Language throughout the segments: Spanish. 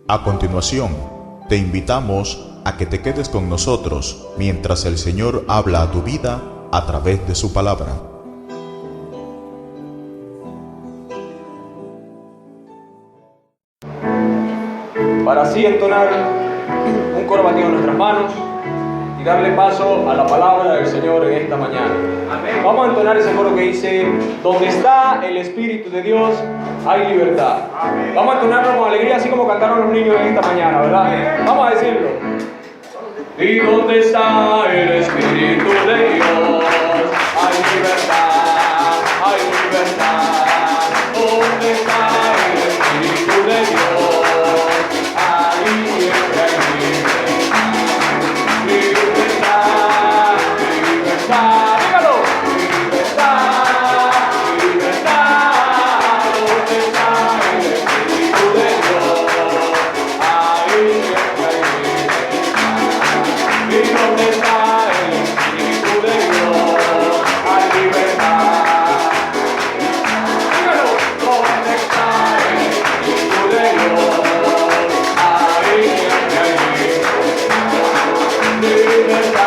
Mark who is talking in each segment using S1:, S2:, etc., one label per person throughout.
S1: A continuación, te invitamos a que te quedes con nosotros mientras el Señor habla a tu vida a través de su palabra.
S2: Para así entonar un coro batido en nuestras manos y darle paso a la palabra del Señor en esta mañana. Amén. Vamos a entonar ese coro que dice: donde está el Espíritu de Dios hay libertad. Amén. Vamos a entonarlo con alegría, así como cantaron los niños en esta mañana, ¿verdad? Amén. Vamos a decirlo. Y donde está el Espíritu de Dios hay libertad, hay libertad. Donde está el Espíritu de Dios hay libertad, libertad, libertad. Dígalo. Libertad, libertad. Donde está el Espíritu de Dios hay libertad. Y donde está el Espíritu de Dios hay libertad. Dígalo. Donde está el Espíritu de Dios hay libertad. Libertad.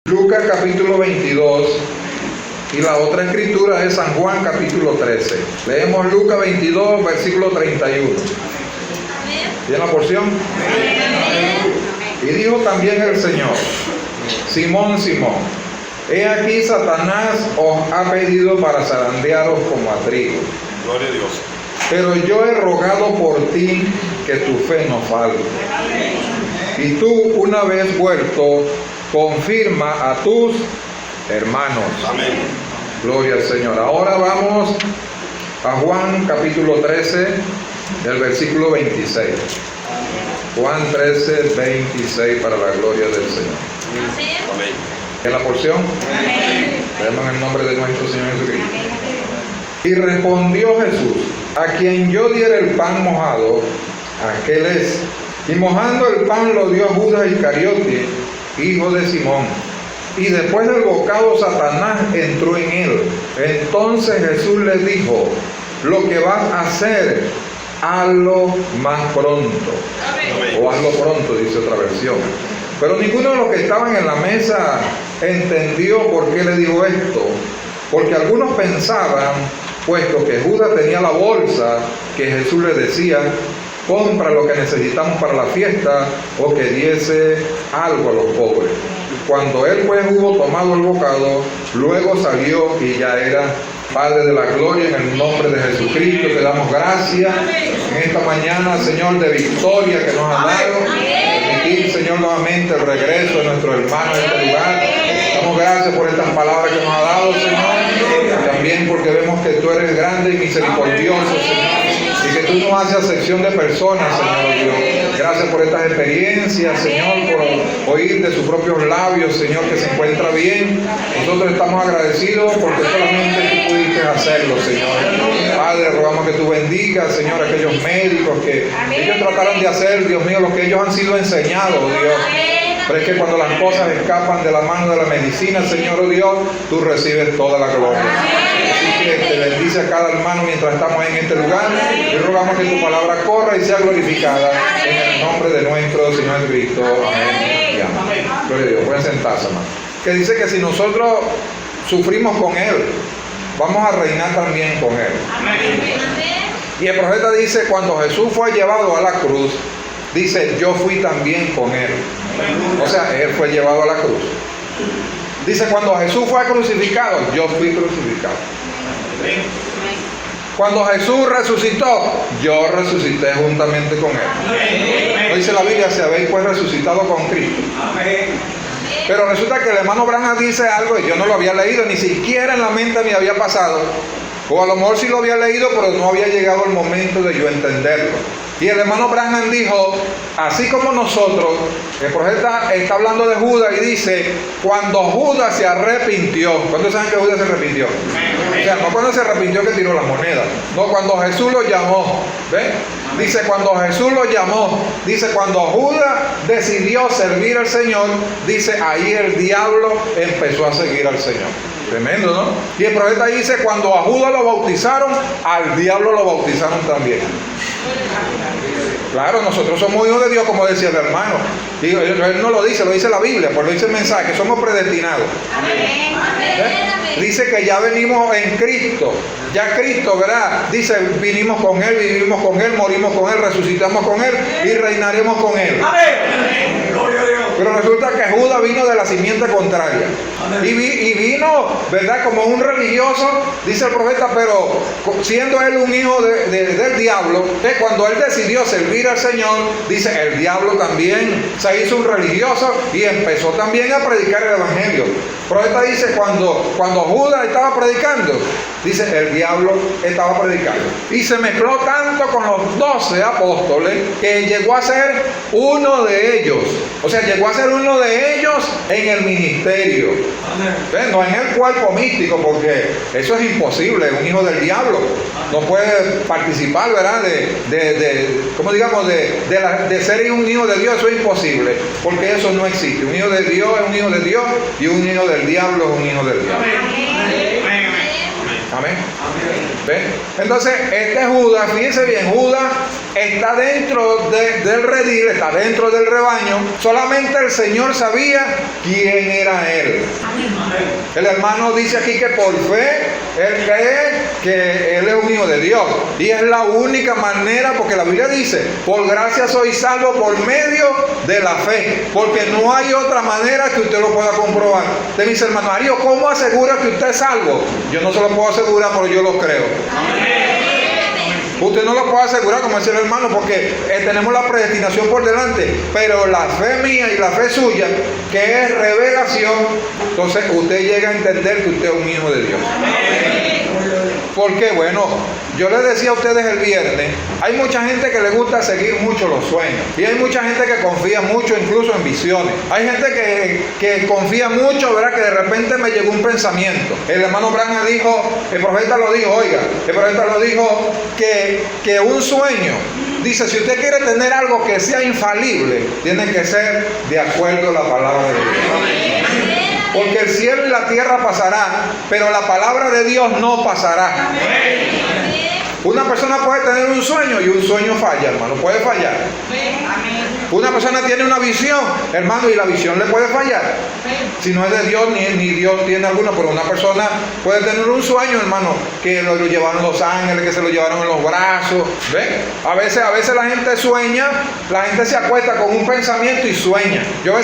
S3: Lucas capítulo 22 y la otra escritura es San Juan capítulo 13. Leemos Lucas 22 versículo 31. ¿Tiene la porción? Y dijo también el Señor: Simón, Simón, he aquí Satanás os ha pedido para zarandearos como a trigo.
S4: Gloria a Dios.
S3: Pero yo he rogado por ti que tu fe no falte. Y tú, una vez vuelto, confirma a tus hermanos.
S4: Amén.
S3: Gloria al Señor. Ahora vamos a Juan capítulo 13, el versículo 26. Juan 13, 26, para la gloria del Señor.
S4: Amén.
S3: ¿En la porción? Leemos en el nombre de nuestro Señor Jesucristo. Y respondió Jesús: a quien yo diera el pan mojado, aquel es. Y mojando el pan lo dio a Judas Iscariote, hijo de Simón. Y después del bocado Satanás entró en él. Entonces Jesús le dijo: lo que vas a hacer, hazlo más pronto. O hazlo pronto, dice otra versión. Pero ninguno de los que estaban en la mesa entendió por qué le dijo esto. Porque algunos pensaban, puesto que Judas tenía la bolsa, que Jesús le decía: compra lo que necesitamos para la fiesta, o que diese algo a los pobres. Cuando él pues hubo tomado el bocado, luego salió y ya era. Padre de la gloria, en el nombre de Jesucristo te damos gracias en esta mañana, Señor, de victoria que nos has dado. Permitir, Señor, nuevamente el regreso de nuestros hermanos en este lugar. Estamos damos gracias por estas palabras que nos ha dado, Señor. También porque vemos que tú eres grande y misericordioso, Señor. Y que tú no haces acepción de personas, Señor Dios. Gracias por estas experiencias, Señor, por oír de sus propios labios, Señor, que se encuentra bien. Nosotros estamos agradecidos porque solamente tú pudiste hacerlo, Señor. Padre, rogamos que tú bendigas, Señor, a aquellos médicos que ellos trataron de hacer, Dios mío, lo que ellos han sido enseñados, Dios. Pero es que cuando las cosas escapan de la mano de la medicina, Señor, oh Dios, tú recibes toda la gloria. Así que te bendice a cada hermano mientras estamos en este lugar y rogamos que tu palabra corra y sea glorificada en el nombre de nuestro Señor Cristo. Amén. Y amén. Gloria a Dios. Pueden sentarse, hermano. Que dice que si nosotros sufrimos con Él, vamos a reinar también con Él. Y el profeta dice, cuando Jesús fue llevado a la cruz, dice, yo fui también con Él. O sea, Él fue llevado a la cruz. Dice, cuando Jesús fue crucificado, yo fui crucificado. Cuando Jesús resucitó, yo resucité juntamente con Él. No dice la Biblia, si habéis pues resucitado con Cristo. Pero resulta que el hermano Branham dice algo y yo no lo había leído, ni siquiera en la mente me había pasado. O a lo mejor sí lo había leído, pero no había llegado el momento de yo entenderlo. Y el hermano Branham dijo, así como nosotros, el profeta está hablando de Judas y dice, cuando Judas se arrepintió, ¿cuántos saben que Judas se arrepintió? O sea, no cuando se arrepintió que tiró la moneda, no, cuando Jesús lo llamó, ¿ven? Dice, cuando Jesús lo llamó, dice, cuando Judas decidió servir al Señor, dice, ahí el diablo empezó a seguir al Señor. Tremendo, ¿no? Y el profeta dice, cuando a Judas lo bautizaron, al diablo lo bautizaron también. Claro, nosotros somos hijos de Dios, como decía el hermano. Y él no lo dice, lo dice la Biblia, pues lo dice el mensaje, que somos predestinados. Dice que ya venimos en Cristo. Ya Cristo, ¿verdad? Dice, vinimos con Él, vivimos con Él, morimos con Él, resucitamos con Él y reinaremos con Él. Pero resulta que Judas vino de la simiente contraria. Y vino, ¿verdad? Como un religioso, dice el profeta, pero siendo él un hijo del diablo, que cuando él decidió servir al Señor, dice, el diablo también se hizo un religioso y empezó también a predicar el evangelio. El profeta dice, cuando Judas estaba predicando, dice, el diablo estaba predicando. Y se mezcló tanto con los 12 apóstoles que llegó a ser uno de ellos. O sea, llegó a ser uno de ellos en el ministerio. No en el cuerpo místico, porque eso es imposible. Un hijo del diablo no puede participar, ¿verdad? Como digamos, de ser un hijo de Dios, eso es imposible. Porque eso no existe. Un hijo de Dios es un hijo de Dios y un hijo del diablo es un hijo del diablo. Amén. ¿Ven? Entonces, este Judas, fíjense bien, Judas está dentro del redil, está dentro del rebaño. Solamente el Señor sabía quién era él. El hermano dice aquí que por fe él cree que él es un hijo de Dios. Y es la única manera, porque la Biblia dice, por gracia soy salvo por medio de la fe. Porque no hay otra manera que usted lo pueda comprobar. Usted me dice, hermano Mario, ¿cómo asegura que usted es salvo? Yo no se lo puedo asegurar, pero yo lo creo. Usted no lo puede asegurar, como decía el hermano, porque tenemos la predestinación por delante, pero la fe mía y la fe suya, que es revelación, entonces usted llega a entender que usted es un hijo de Dios. Porque bueno, yo les decía a ustedes el viernes, hay mucha gente que le gusta seguir mucho los sueños, y hay mucha gente que confía mucho incluso en visiones. Hay gente que confía mucho, ¿verdad? Que de repente me llegó un pensamiento. El hermano Branham dijo, el profeta lo dijo, oiga, el profeta lo dijo, que un sueño, dice, si usted quiere tener algo que sea infalible, tiene que ser de acuerdo a la palabra de Dios. Porque el cielo y la tierra pasarán, pero la palabra de Dios no pasará. Una persona puede tener un sueño y un sueño falla, hermano, puede fallar. Una persona tiene una visión, hermano, y la visión le puede fallar. Si no es de Dios, ni Dios tiene alguna, pero una persona puede tener un sueño, hermano, que lo llevaron los ángeles, que se lo llevaron en los brazos. ¿Ven? A veces la gente sueña, la gente se acuesta con un pensamiento y sueña. Yo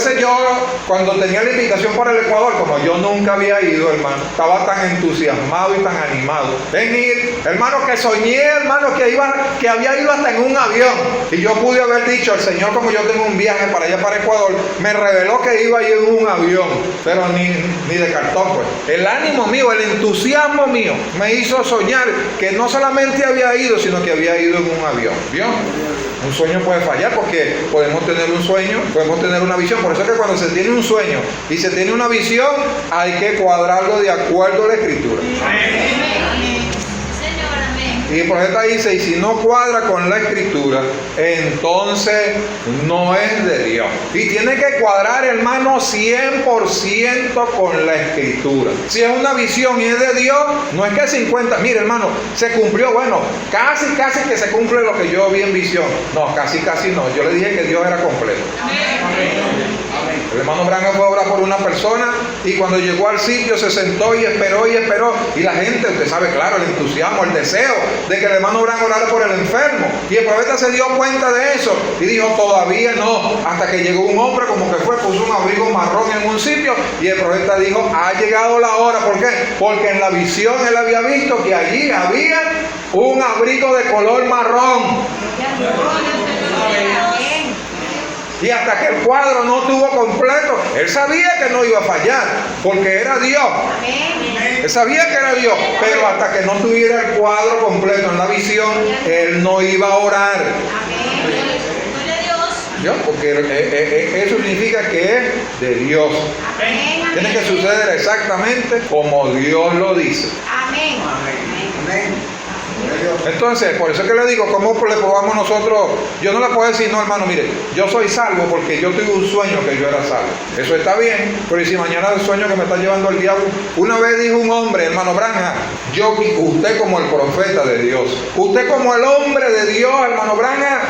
S3: cuando tenía la invitación para el Ecuador, como yo nunca había ido, hermano, estaba tan entusiasmado y tan animado en ir, hermano, que soñé Soñé, hermano, que había ido hasta en un avión. Y yo pude haber dicho, el Señor, como yo tengo un viaje para allá, para Ecuador, me reveló que iba a ir en un avión. Pero ni de cartón, pues. El ánimo mío, el entusiasmo mío, me hizo soñar que no solamente había ido, sino que había ido en un avión. ¿Vio? Un sueño puede fallar porque podemos tener un sueño, podemos tener una visión. Por eso es que cuando se tiene un sueño y se tiene una visión, hay que cuadrarlo de acuerdo a la Escritura. Y el profeta dice, y si no cuadra con la Escritura, entonces no es de Dios. Y tiene que cuadrar, hermano, 100% con la Escritura. Si es una visión y es de Dios, no es que 50, mire, hermano, se cumplió, bueno, casi que se cumple lo que yo vi en visión. No, casi no. Yo le dije que Dios era completo. El hermano Branham fue a orar por una persona y cuando llegó al sitio se sentó y esperó. Y la gente, usted sabe, claro, el entusiasmo, el deseo de que el hermano Branham orara por el enfermo. Y el profeta se dio cuenta de eso y dijo, todavía no. Hasta que llegó un hombre como que puso un abrigo marrón en un sitio y el profeta dijo, ha llegado la hora. ¿Por qué? Porque en la visión él había visto que allí había un abrigo de color marrón. Y hasta que el cuadro no estuvo completo, él sabía que no iba a fallar, porque era Dios. Él sabía que era Dios, pero hasta que no tuviera el cuadro completo en la visión, él no iba a orar. ¿Yo? Porque eso significa que es de Dios. Tiene que suceder exactamente como Dios lo dice. Amén. Entonces, por eso es que le digo, ¿cómo le probamos nosotros? Yo no le puedo decir, no, hermano, mire, yo soy salvo porque yo tuve un sueño que yo era salvo. Eso está bien, pero ¿y si mañana el sueño que me está llevando el diablo? Una vez dijo un hombre, hermano Branham, usted como el profeta de Dios, usted como el hombre de Dios, hermano Branham,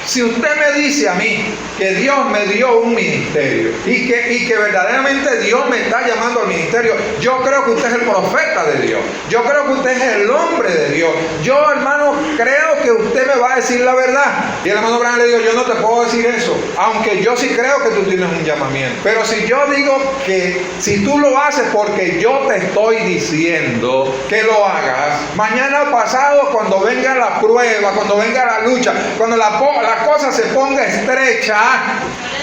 S3: si usted me dice a mí que Dios me dio un ministerio y que verdaderamente Dios me está llamando al ministerio, yo creo que usted es el profeta de Dios. Yo creo que usted es el hombre de Dios. Yo, hermano, creo que usted me va a decir la verdad. Y el hermano Branham le dijo, yo no te puedo decir eso, aunque yo sí creo que tú tienes un llamamiento. Pero si yo digo que si tú lo haces porque yo te estoy diciendo que lo hagas, mañana o pasado, cuando venga la prueba, cuando venga la lucha, cuando la cosa se ponga estrecha,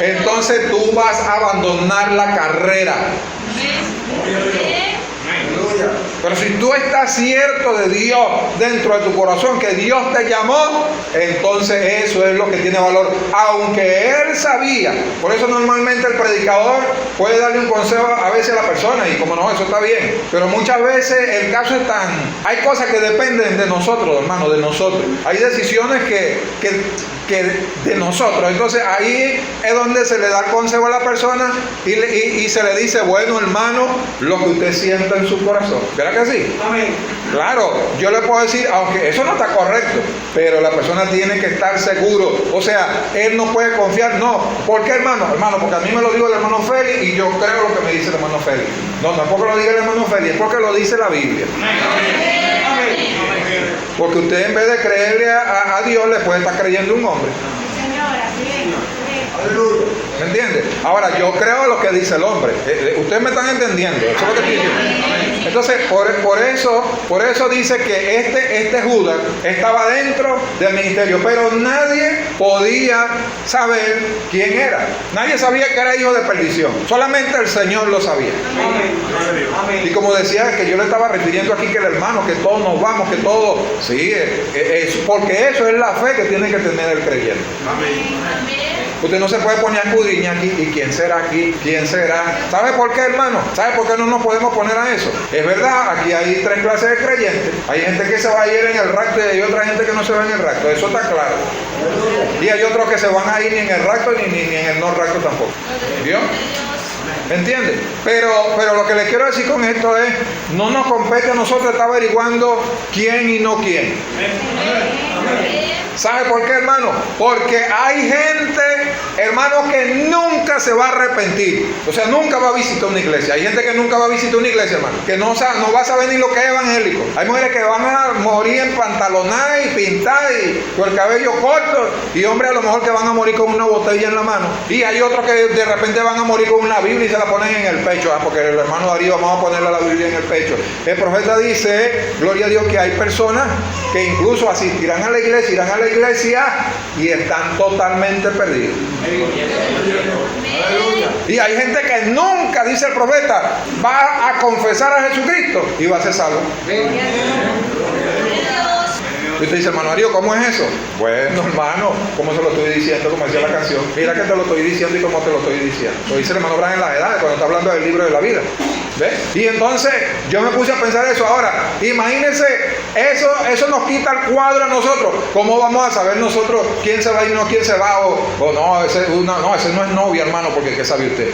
S3: entonces tú vas a abandonar la carrera. Pero si tú estás cierto de Dios dentro de tu corazón, que Dios te llamó, entonces eso es lo que tiene valor. Aunque él sabía, por eso normalmente el predicador puede darle un consejo a veces a la persona, y como no, eso está bien. Pero muchas veces el caso es hay cosas que dependen de nosotros, hermano, de nosotros. Hay decisiones que de nosotros. Entonces ahí es donde se le da el consejo a la persona y se le dice, bueno, hermano, lo que usted sienta en su corazón. ¿Verdad que sí? Amén. Claro, yo le puedo decir, aunque eso no está correcto, pero la persona tiene que estar seguro. O sea, él no puede confiar. No. ¿Por qué, hermano? Hermano, porque a mí me lo dijo el hermano Félix y yo creo lo que me dice el hermano Félix. No, tampoco lo diga el hermano Félix, es porque lo dice la Biblia. Amén. Porque usted, en vez de creerle a Dios, le puede estar creyendo a un hombre. ¿Me entiende? Ahora, yo creo lo que dice el hombre. Ustedes me están entendiendo. Eso es lo que estoy diciendo. Entonces, por eso dice que este Judas estaba dentro del ministerio, pero nadie podía saber quién era. Nadie sabía que era hijo de perdición. Solamente el Señor lo sabía. Amén. Y como decía, que yo le estaba refiriendo aquí que el hermano, que todos nos vamos, que todos, sí, porque eso es la fe que tiene que tener el creyente. Amén. Usted no se puede poner a escudriñar aquí, ¿y quién será aquí? ¿Quién será? ¿Sabe por qué, hermano? ¿Sabe por qué no nos podemos poner a eso? Es verdad, aquí hay tres clases de creyentes. Hay gente que se va a ir en el rapto y hay otra gente que no se va en el rapto. Eso está claro. Y hay otros que se van a ir ni en el rapto ni en el no rapto tampoco. ¿Vio? ¿Me entiende? Pero lo que le quiero decir con esto es, no nos compete a nosotros estar averiguando quién y no quién. ¿Sabe por qué, hermano? Porque hay gente, hermano, que nunca se va a arrepentir. O sea, nunca va a visitar una iglesia. Hay gente que nunca va a visitar una iglesia, hermano, que no va a saber ni lo que es evangélico. Hay mujeres que van a morir en pantalonadas y pintadas y con el cabello corto, y hombres a lo mejor que van a morir con una botella en la mano. Y hay otros que de repente van a morir con una Biblia y se la ponen en el pecho, porque el hermano Darío, vamos a ponerle la Biblia en el pecho. El profeta dice, gloria a Dios, que hay personas que incluso asistirán a la iglesia, irán a la iglesia y están totalmente perdidos. Y hay gente que nunca, dice el profeta, va a confesar a Jesucristo y va a ser salvo. Y usted dice, hermano Mario, ¿cómo es eso? Bueno, hermano, ¿cómo se lo estoy diciendo? Como decía la canción. Mira que te lo estoy diciendo y cómo te lo estoy diciendo. Lo dice el hermano Branham en las edades, cuando está hablando del libro de la vida. ¿Ves? Y entonces yo me puse a pensar eso. Ahora, imagínense, eso nos quita el cuadro a nosotros. ¿Cómo vamos a saber nosotros quién se va y no quién se va? O no, ese no es novia, hermano, porque ¿qué sabe usted?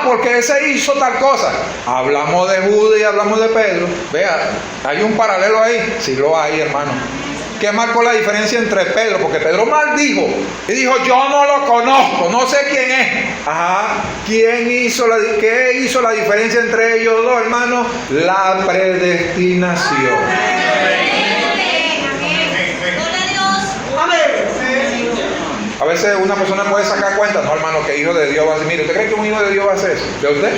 S3: Porque ese hizo tal cosa. Hablamos de Judas y hablamos de Pedro. Vea, hay un paralelo ahí. Sí lo hay, hermano. ¿Qué marcó la diferencia entre Pedro? Porque Pedro maldijo y dijo, yo no lo conozco, no sé quién es. ¿Qué hizo la diferencia entre ellos dos, hermanos? La predestinación. A veces una persona puede sacar cuenta, no, hermano, que hijo de Dios va a decir, mire, ¿usted cree que un hijo de Dios va a hacer eso? ¿De usted?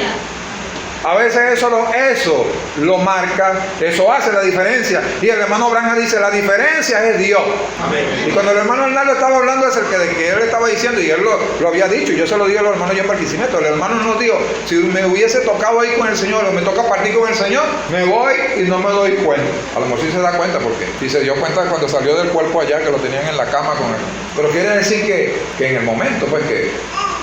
S3: A veces eso lo marca, eso hace la diferencia. Y el hermano Branham dice, la diferencia es Dios. Amén. Y cuando el hermano Hernando estaba hablando acerca de que él estaba diciendo, y él lo había dicho, y yo se lo dije a los hermanos ya en Barquisimeto, el hermano nos dijo, si me hubiese tocado ahí con el Señor, o me toca partir con el Señor, me voy y no me doy cuenta. A lo mejor sí se da cuenta, porque si se dio cuenta cuando salió del cuerpo allá, que lo tenían en la cama con él. Pero quiere decir que en el momento, pues que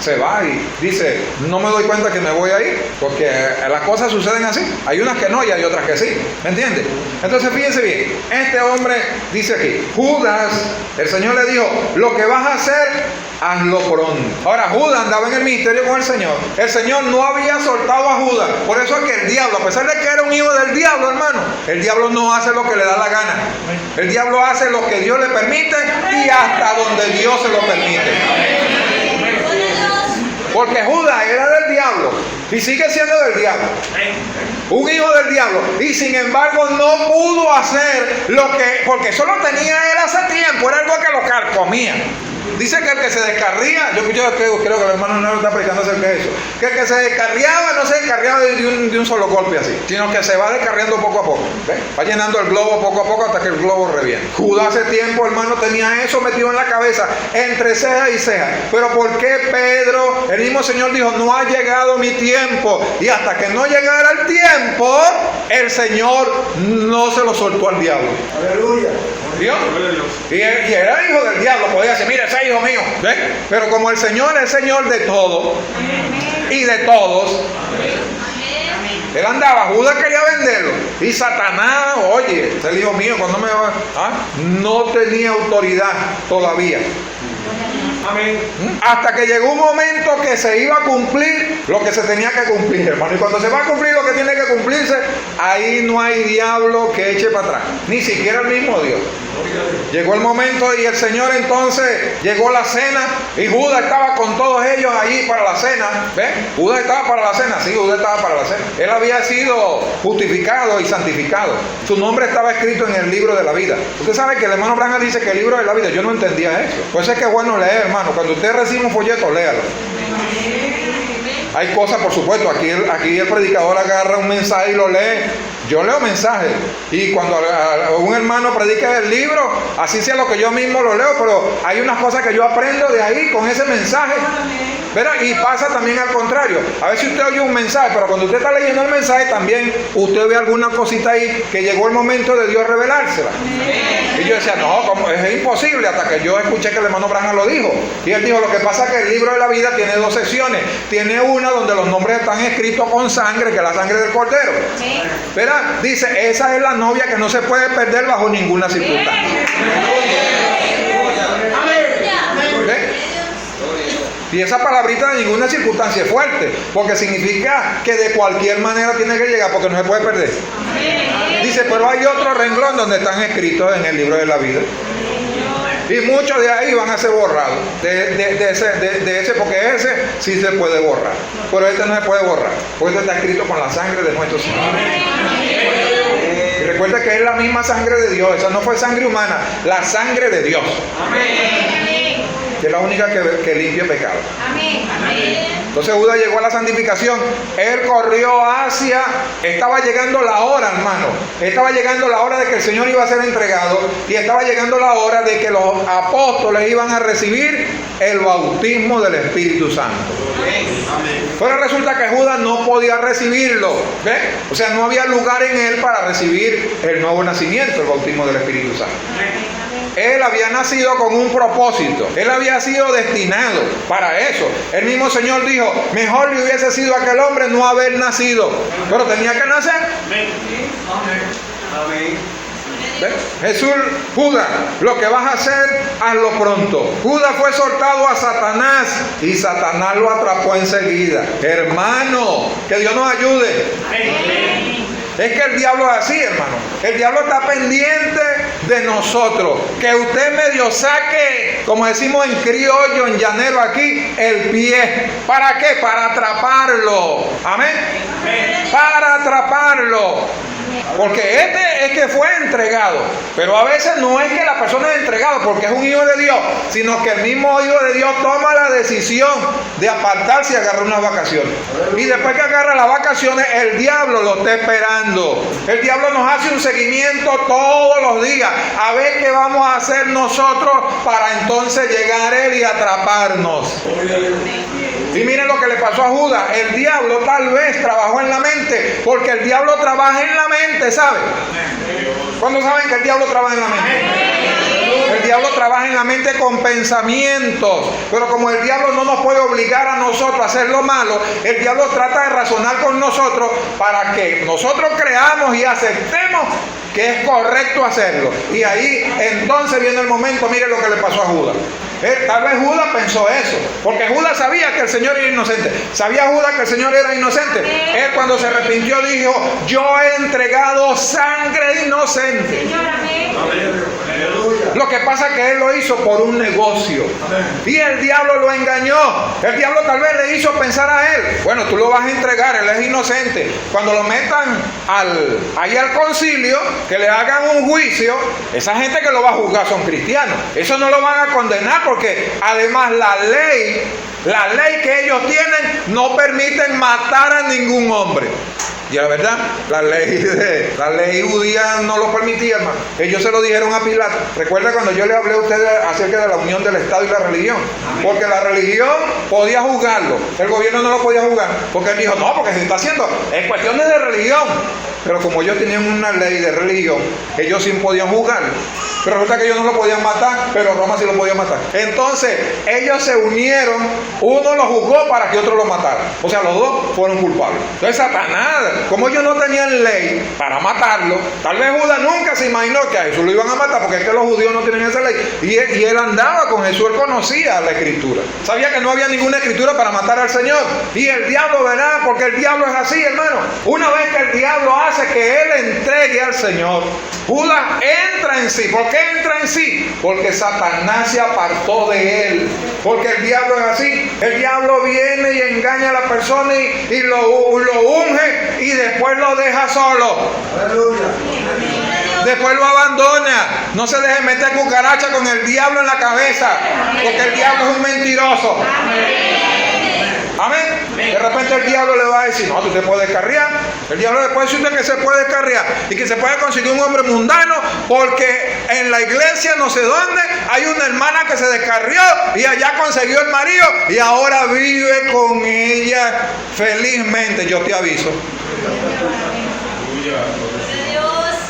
S3: se va y dice, no me doy cuenta que me voy a ir, porque las cosas suceden así. Hay unas que no y hay otras que sí. ¿Me entiendes? Entonces fíjense bien, este hombre dice aquí, Judas, el Señor le dijo, lo que vas a hacer, hazlo pronto. Ahora, Judas andaba en el ministerio con el Señor. El Señor no había soltado a Judas. Por eso es que el diablo, a pesar de que era un hijo del diablo, hermano, el diablo no hace lo que le da la gana. El diablo hace lo que Dios le permite y hasta donde Dios se lo permite. Porque Judas era del diablo y sigue siendo del diablo. Un hijo del diablo. Y sin embargo no pudo hacer porque eso lo tenía él hace tiempo. Era algo que lo carcomía. Dice que el que se descarría, yo creo que el hermano no está predicando acerca de eso, que el que se descarriaba no se descarriaba de un solo golpe así, sino que se va descarriando poco a poco. ¿Ves? Va llenando el globo poco a poco hasta que el globo revienta. Judas hace tiempo, hermano, tenía eso metido en la cabeza, entre ceja y ceja. Pero ¿por qué Pedro? El mismo Señor dijo, no ha llegado mi tiempo. Y hasta que no llegara el tiempo, el Señor no se lo soltó al diablo. Aleluya. ¿Dios? Y era hijo del diablo, podía decir, mira, ese es hijo mío. ¿Ves? Pero como el Señor es Señor de todo y de todos, él andaba, Judas quería venderlo. Y Satanás, oye, es el hijo mío, cuando me va, no tenía autoridad todavía. Amén. Hasta que llegó un momento que se iba a cumplir lo que se tenía que cumplir, hermano. Y cuando se va a cumplir lo que tiene que cumplirse, ahí no hay diablo que eche para atrás, ni siquiera el mismo Dios. Llegó el momento y el Señor entonces, llegó la cena y Judas estaba con todos ellos allí para la cena. ¿Ves? Judas estaba para la cena, sí, Judas estaba para la cena. Él había sido justificado y santificado. Su nombre estaba escrito en el libro de la vida. Usted sabe que el hermano Branham dice que el libro de la vida, yo no entendía eso. Pues es que es bueno leer, hermano. Cuando usted recibe un folleto, léalo. Hay cosas, por supuesto, aquí el predicador agarra un mensaje y lo lee. Yo leo mensajes. Y cuando un hermano predica el libro, así sea lo que yo mismo lo leo, pero hay unas cosas que yo aprendo de ahí con ese mensaje. ¿Verdad? Y pasa también al contrario. A veces usted oye un mensaje, pero cuando usted está leyendo el mensaje también usted ve alguna cosita ahí que llegó el momento de Dios revelársela. Y yo decía, no, es imposible, hasta que yo escuché que el hermano Branham lo dijo. Y él dijo, lo que pasa es que el libro de la vida tiene dos secciones. Tiene una donde los nombres están escritos con sangre, que es la sangre del Cordero. ¿Verdad? Dice, esa es la novia que no se puede perder bajo ninguna circunstancia. Y esa palabrita de ninguna circunstancia es fuerte, porque significa que de cualquier manera tiene que llegar, porque no se puede perder. Dice, pero hay otro renglón donde están escritos en el libro de la vida. Y muchos de ahí van a ser borrados. De ese, porque ese sí se puede borrar. Pero este no se puede borrar, porque este está escrito con la sangre de nuestro Señor. Y recuerda que es la misma sangre de Dios. Esa no fue sangre humana, la sangre de Dios. Que es la única que limpia pecado. Amén. Entonces Judas llegó a la santificación. Él corrió hacia, estaba llegando la hora, hermano. Estaba llegando la hora de que el Señor iba a ser entregado y estaba llegando la hora de que los apóstoles iban a recibir el bautismo del Espíritu Santo. Pero resulta que Judas no podía recibirlo. ¿Ve? O sea, no había lugar en él para recibir el nuevo nacimiento, el bautismo del Espíritu Santo. Él había nacido con un propósito. Él había sido destinado para eso. El mismo Señor dijo, mejor le hubiese sido a aquel hombre no haber nacido. Pero tenía que nacer. ¿Ve? Jesús, Judas, lo que vas a hacer, hazlo pronto. Judas fue soltado a Satanás y Satanás lo atrapó enseguida. Hermano, que Dios nos ayude. Es que el diablo es así, hermano. El diablo está pendiente de nosotros. Que usted medio saque, como decimos en criollo, en llanero aquí, el pie. ¿Para qué? Para atraparlo. Amén. Para atraparlo. Porque este es que fue entregado. Pero a veces no es que la persona es entregada porque es un hijo de Dios, sino que el mismo hijo de Dios toma la decisión de apartarse y agarrar unas vacaciones. Y después que agarra las vacaciones, el diablo lo está esperando. El diablo nos hace un seguimiento todos los días a ver qué vamos a hacer nosotros para entonces llegar a él y atraparnos. Y miren lo que le pasó a Judas. El diablo tal vez trabajó en la mente, porque el diablo trabaja en la mente, ¿saben? ¿Cuándo saben que el diablo trabaja en la mente? El diablo trabaja en la mente con pensamientos, pero como el diablo no nos puede obligar a nosotros a hacer lo malo, el diablo trata de razonar con nosotros para que nosotros creamos y aceptemos que es correcto hacerlo. Y ahí entonces viene el momento. Miren lo que le pasó a Judas. Tal vez Judas pensó eso, porque Judas sabía que el Señor era inocente. ¿Sabía Judas que el Señor era inocente? Él cuando se arrepintió dijo, yo he entregado sangre inocente. Lo que pasa es que él lo hizo por un negocio. Y el diablo lo engañó. El diablo tal vez le hizo pensar a él, bueno, tú lo vas a entregar, él es inocente. Cuando lo metan ahí al concilio, que le hagan un juicio, esa gente que lo va a juzgar son cristianos. Eso no lo van a condenar porque además la ley que ellos tienen no permiten matar a ningún hombre. Y la verdad, la ley judía no lo permitía, hermano. Ellos se lo dijeron a Pilato. Recuerda cuando yo le hablé a ustedes acerca de la unión del Estado y la religión. Porque la religión podía juzgarlo, el gobierno no lo podía juzgar. Porque él dijo, no, porque se está haciendo, es cuestiones de religión. Pero como ellos tenían una ley de religión, ellos sí podían juzgarlo. Pero resulta que ellos no lo podían matar, pero Roma sí lo podía matar. Entonces, ellos se unieron, uno lo juzgó para que otro lo matara. O sea, los dos fueron culpables. Entonces, Satanás, como ellos no tenían ley para matarlo, tal vez Judas nunca se imaginó que a Jesús lo iban a matar, porque es que los judíos no tienen esa ley. Y él andaba con Jesús, él conocía la escritura. Sabía que no había ninguna escritura para matar al Señor. Y el diablo, ¿verdad? Porque el diablo es así, hermano. Una vez que el diablo hace que él entregue al Señor, Judas entra en sí. ¿Por qué entra en sí? Porque Satanás se apartó de él. Porque el diablo es así. El diablo viene y engaña a la persona y lo unge y después lo deja solo. Aleluya. Después lo abandona. No se deje meter cucaracha con el diablo en la cabeza, porque el diablo es un mentiroso. Amén. De repente el diablo le va a decir, no, tú te puedes descarriar. El diablo le puede decir que se puede descarriar y que se puede conseguir un hombre mundano, porque en la iglesia no sé dónde hay una hermana que se descarrió y allá consiguió el marido y ahora vive con ella felizmente. Yo te aviso.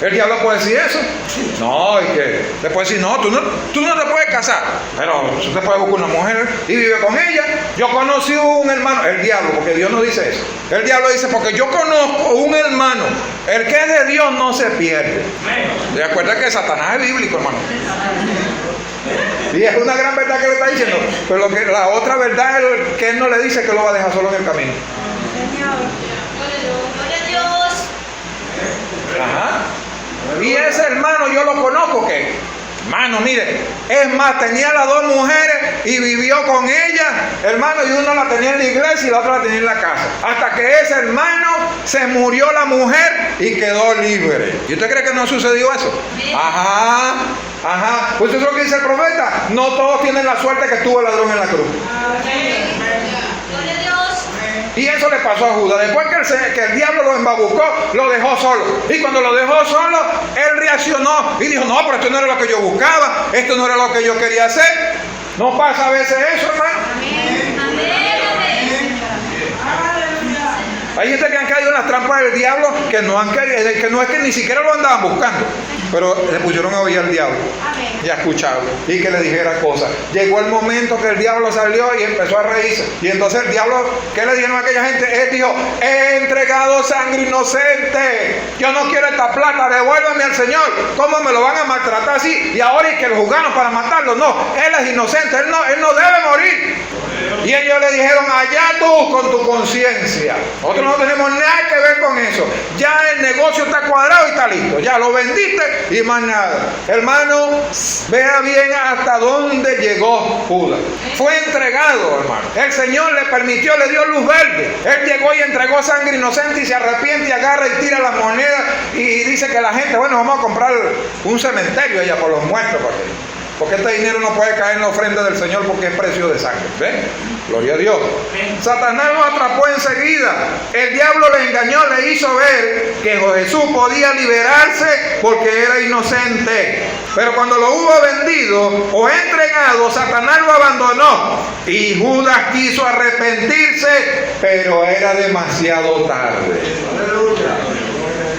S3: El diablo puede decir eso. No, y que le puede decir, no, tú no te puedes casar, pero tú te puedes buscar una mujer y vive con ella. Yo conocí un hermano, el diablo, porque Dios no dice eso. El diablo dice, porque yo conozco un hermano, el que es de Dios no se pierde. ¿Se acuerdan que Satanás es bíblico, hermano? Y es una gran verdad que le está diciendo, pero la otra verdad es que él no le dice que lo va a dejar solo en el camino. Ajá. Y ese hermano yo lo conozco, que hermano, mire, es más, tenía las dos mujeres y vivió con ellas, hermano, y uno la tenía en la iglesia y la otra la tenía en la casa, hasta que ese hermano se murió la mujer y quedó libre. ¿Y usted cree que no sucedió eso? Ajá. Pues eso es lo que dice el profeta, no todos tienen la suerte que tuvo el ladrón en la cruz. Gloria a Dios. Y eso le pasó a Judas. Después que el diablo lo embabucó, lo dejó solo. Y cuando lo dejó solo, él reaccionó y dijo, no, pero esto no era lo que yo buscaba, esto no era lo que yo quería hacer. ¿No pasa a veces eso, hermano? Hay gente que han caído en las trampas del diablo que no han querido, que no es que ni siquiera lo andaban buscando, pero le pusieron a oír al diablo y a escucharlo y que le dijera cosas. Llegó el momento que el diablo salió y empezó a reírse. Y entonces el diablo, ¿qué le dijeron a aquella gente? Él dijo, he entregado sangre inocente. Yo no quiero esta plata, devuélveme al Señor. ¿Cómo me lo van a maltratar así? Y ahora es que lo juzgaron para matarlo. No, él es inocente, él no debe morir. Y ellos le dijeron, allá tú con tu conciencia. Nosotros no tenemos nada que ver con eso. Ya el negocio está cuadrado y está listo. Ya lo vendiste y más nada. Hermano, vea bien hasta dónde llegó Judas. Fue entregado, hermano. El Señor le permitió, le dio luz verde. Él llegó y entregó sangre inocente y se arrepiente y agarra y tira las monedas y dice que la gente, bueno, vamos a comprar un cementerio allá por los muertos. Porque este dinero no puede caer en la ofrenda del Señor porque es precio de sangre. ¿Ven? Gloria a Dios. Satanás lo atrapó enseguida. El diablo le engañó, le hizo ver que Jesús podía liberarse porque era inocente. Pero cuando lo hubo vendido o entregado, Satanás lo abandonó. Y Judas quiso arrepentirse, pero era demasiado tarde. Aleluya.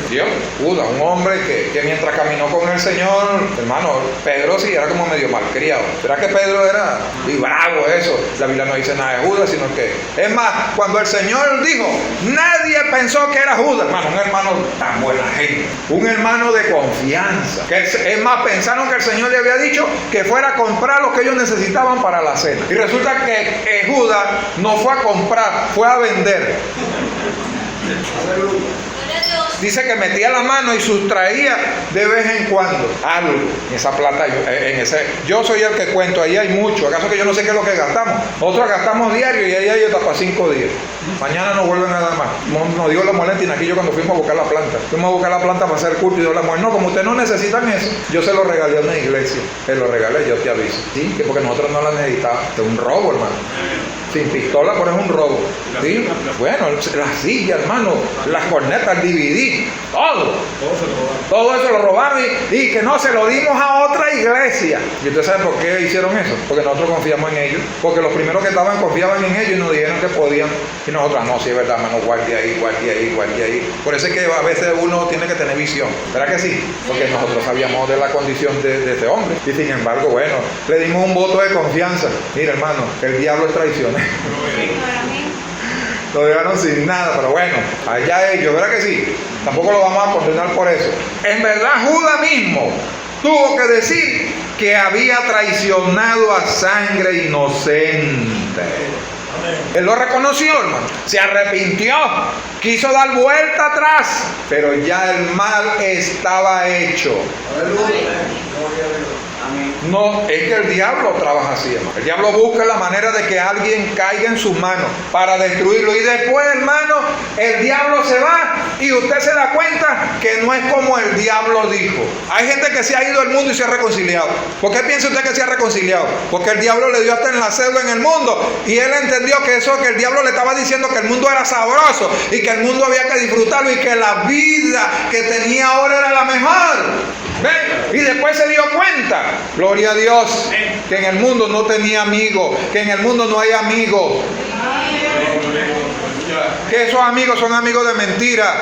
S3: Dios, Judas, un hombre que mientras caminó con el Señor, hermano, Pedro sí era como medio malcriado. ¿Será que Pedro era y bravo eso? La Biblia no dice nada de Judas, sino que, es más, cuando el Señor dijo, nadie pensó que era Judas, hermano, un hermano tan buena gente, un hermano de confianza, que es más, pensaron que el Señor le había dicho que fuera a comprar lo que ellos necesitaban para la cena. Y resulta que Judas no fue a comprar, fue a vender. Dice que metía la mano y sustraía de vez en cuando algo en esa plata, yo soy el que cuento, ahí hay mucho. ¿Acaso que yo no sé qué es lo que gastamos? Nosotros gastamos diario y ahí hay hasta para 5 días. Mañana no vuelven a dar más. Nos dio la moléntina aquí yo cuando fuimos a buscar la planta. Fuimos a buscar la planta para hacer culto y dio la mujer, no, como ustedes no necesitan eso, yo se lo regalé a una iglesia. Se lo regalé, yo te aviso. Sí, que porque nosotros no la necesitábamos. Es un robo, hermano. Sin pistola, pero es un robo. ¿Sí? Bueno, la silla, hermano, las cornetas, el DVD, todo eso lo robaron y que no se lo dimos a otra iglesia. ¿Y usted sabe por qué hicieron eso? Porque nosotros confiamos en ellos, porque los primeros que estaban confiaban en ellos y nos dijeron que podían, y nosotros, no, sí es verdad, hermano, guardia ahí. Por eso es que a veces uno tiene que tener visión, ¿verdad que sí? Porque nosotros sabíamos de la condición de este hombre, y sin embargo, bueno, le dimos un voto de confianza. Mira, hermano, el diablo es traicionero. Lo dejaron sin nada, pero bueno, allá ellos, ¿verdad que sí? Tampoco lo vamos a condenar por eso. En verdad, Judas mismo tuvo que decir que había traicionado a sangre inocente. Él lo reconoció, hermano. Se arrepintió, quiso dar vuelta atrás, pero ya el mal estaba hecho. No, es que el diablo trabaja así, hermano. El diablo busca la manera de que alguien caiga en sus manos para destruirlo. Y después, hermano, el diablo se va y usted se da cuenta que no es como el diablo dijo. Hay gente que se ha ido del mundo y se ha reconciliado. ¿Por qué piensa usted que se ha reconciliado? Porque el diablo le dio hasta en la cédula en el mundo. Y él entendió que eso, que el diablo le estaba diciendo que el mundo era sabroso y que el mundo había que disfrutarlo y que la vida que tenía ahora era la mejor. ¿Ven? Y después se dio cuenta, gloria a Dios, que en el mundo no tenía amigos, que en el mundo no hay amigos, que esos amigos son amigos de mentira.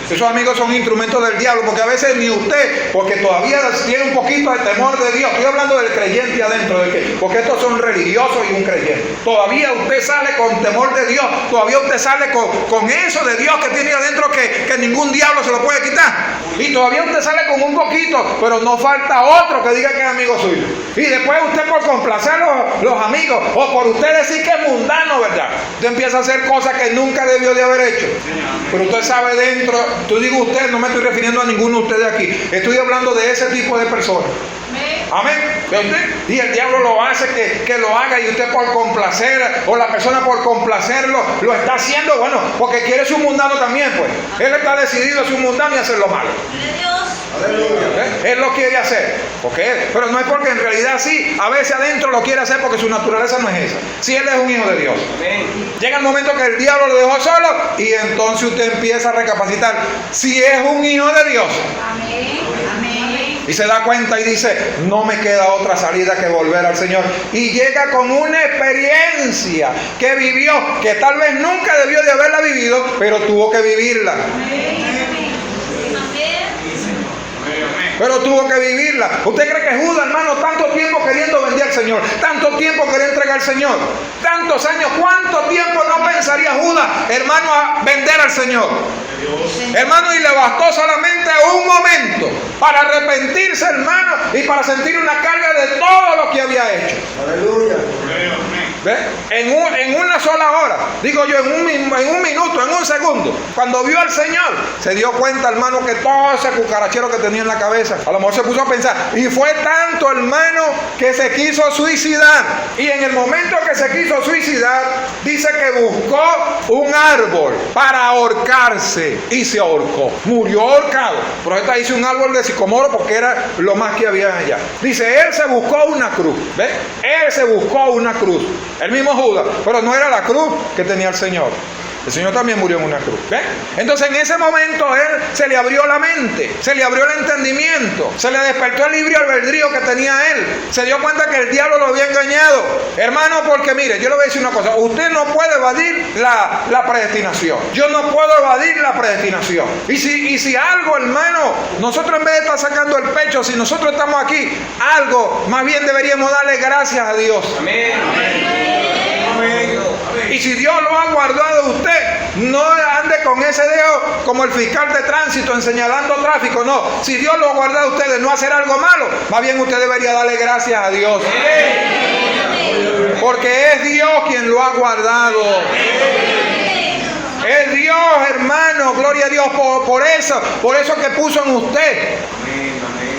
S3: Esos amigos son instrumentos del diablo, porque a veces ni usted, porque todavía tiene un poquito de temor de Dios. Estoy hablando del creyente adentro, porque estos son religiosos y un creyente. Todavía usted sale con temor de Dios, todavía usted sale con eso de Dios que tiene adentro que ningún diablo se lo puede quitar. Y todavía usted sale con un poquito, pero no falta otro que diga que es amigo suyo. Y después usted por complacer a los amigos, o por usted decir que es mundano, ¿verdad? Usted empieza a hacer cosas que nunca debió de haber hecho. Pero usted sabe dentro. Tú digo usted, no me estoy refiriendo a ninguno de ustedes aquí. Estoy hablando de ese tipo de personas. Amén. Y el diablo lo hace que lo haga y usted por complacer, o la persona por complacerlo, lo está haciendo, bueno, porque quiere ser un mundano también, pues. Él está decidido a ser un mundano y hacer lo malo. Él lo quiere hacer, pero no es porque en realidad sí, a veces adentro lo quiere hacer porque su naturaleza no es esa. Si Él es un hijo de Dios. Llega el momento que el diablo lo dejó solo y entonces usted empieza a recapacitar si es un hijo de Dios. Y se da cuenta y dice, no me queda otra salida que volver al Señor. Y llega con una experiencia que vivió, que tal vez nunca debió de haberla vivido, pero tuvo que vivirla. Pero tuvo que vivirla. ¿Usted cree que Judas, hermano, tanto tiempo queriendo vender al Señor, tanto tiempo quería entregar al Señor, tantos años, cuánto tiempo no pensaría Judas, hermano, a vender al Señor? Hermano, y le bastó solamente un momento para arrepentirse, hermano, y para sentir una carga de todo lo que había hecho. Aleluya. ¿Ve? En una sola hora, digo yo, en un minuto, en un segundo, cuando vio al Señor, se dio cuenta, hermano, que todo ese cucarachero que tenía en la cabeza, a lo mejor se puso a pensar, y fue tanto, hermano, que se quiso suicidar. Y en el momento que se quiso suicidar, dice que buscó un árbol para ahorcarse y se ahorcó, murió ahorcado. Pero esta hizo un árbol de sicomoro porque era lo más que había allá. Dice, él se buscó una cruz, ¿ve? Él se buscó una cruz. El mismo Judas, pero no era la cruz que tenía el Señor. El Señor también murió en una cruz. ¿Ve? Entonces en ese momento él se le abrió la mente, se le abrió el entendimiento, se le despertó el libre albedrío que tenía él. Se dio cuenta que el diablo lo había engañado. Hermano, porque mire, yo le voy a decir una cosa. Usted no puede evadir la predestinación. Yo no puedo evadir la predestinación. Y si algo, hermano, nosotros en vez de estar sacando el pecho, si nosotros estamos aquí, algo, más bien deberíamos darle gracias a Dios. Amén. Y si Dios lo ha guardado a usted, no ande con ese dedo como el fiscal de tránsito en señalando tráfico, no. Si Dios lo ha guardado a usted de no hacer algo malo, más bien usted debería darle gracias a Dios. Porque es Dios quien lo ha guardado. Es Dios, hermano, gloria a Dios por eso que puso en usted.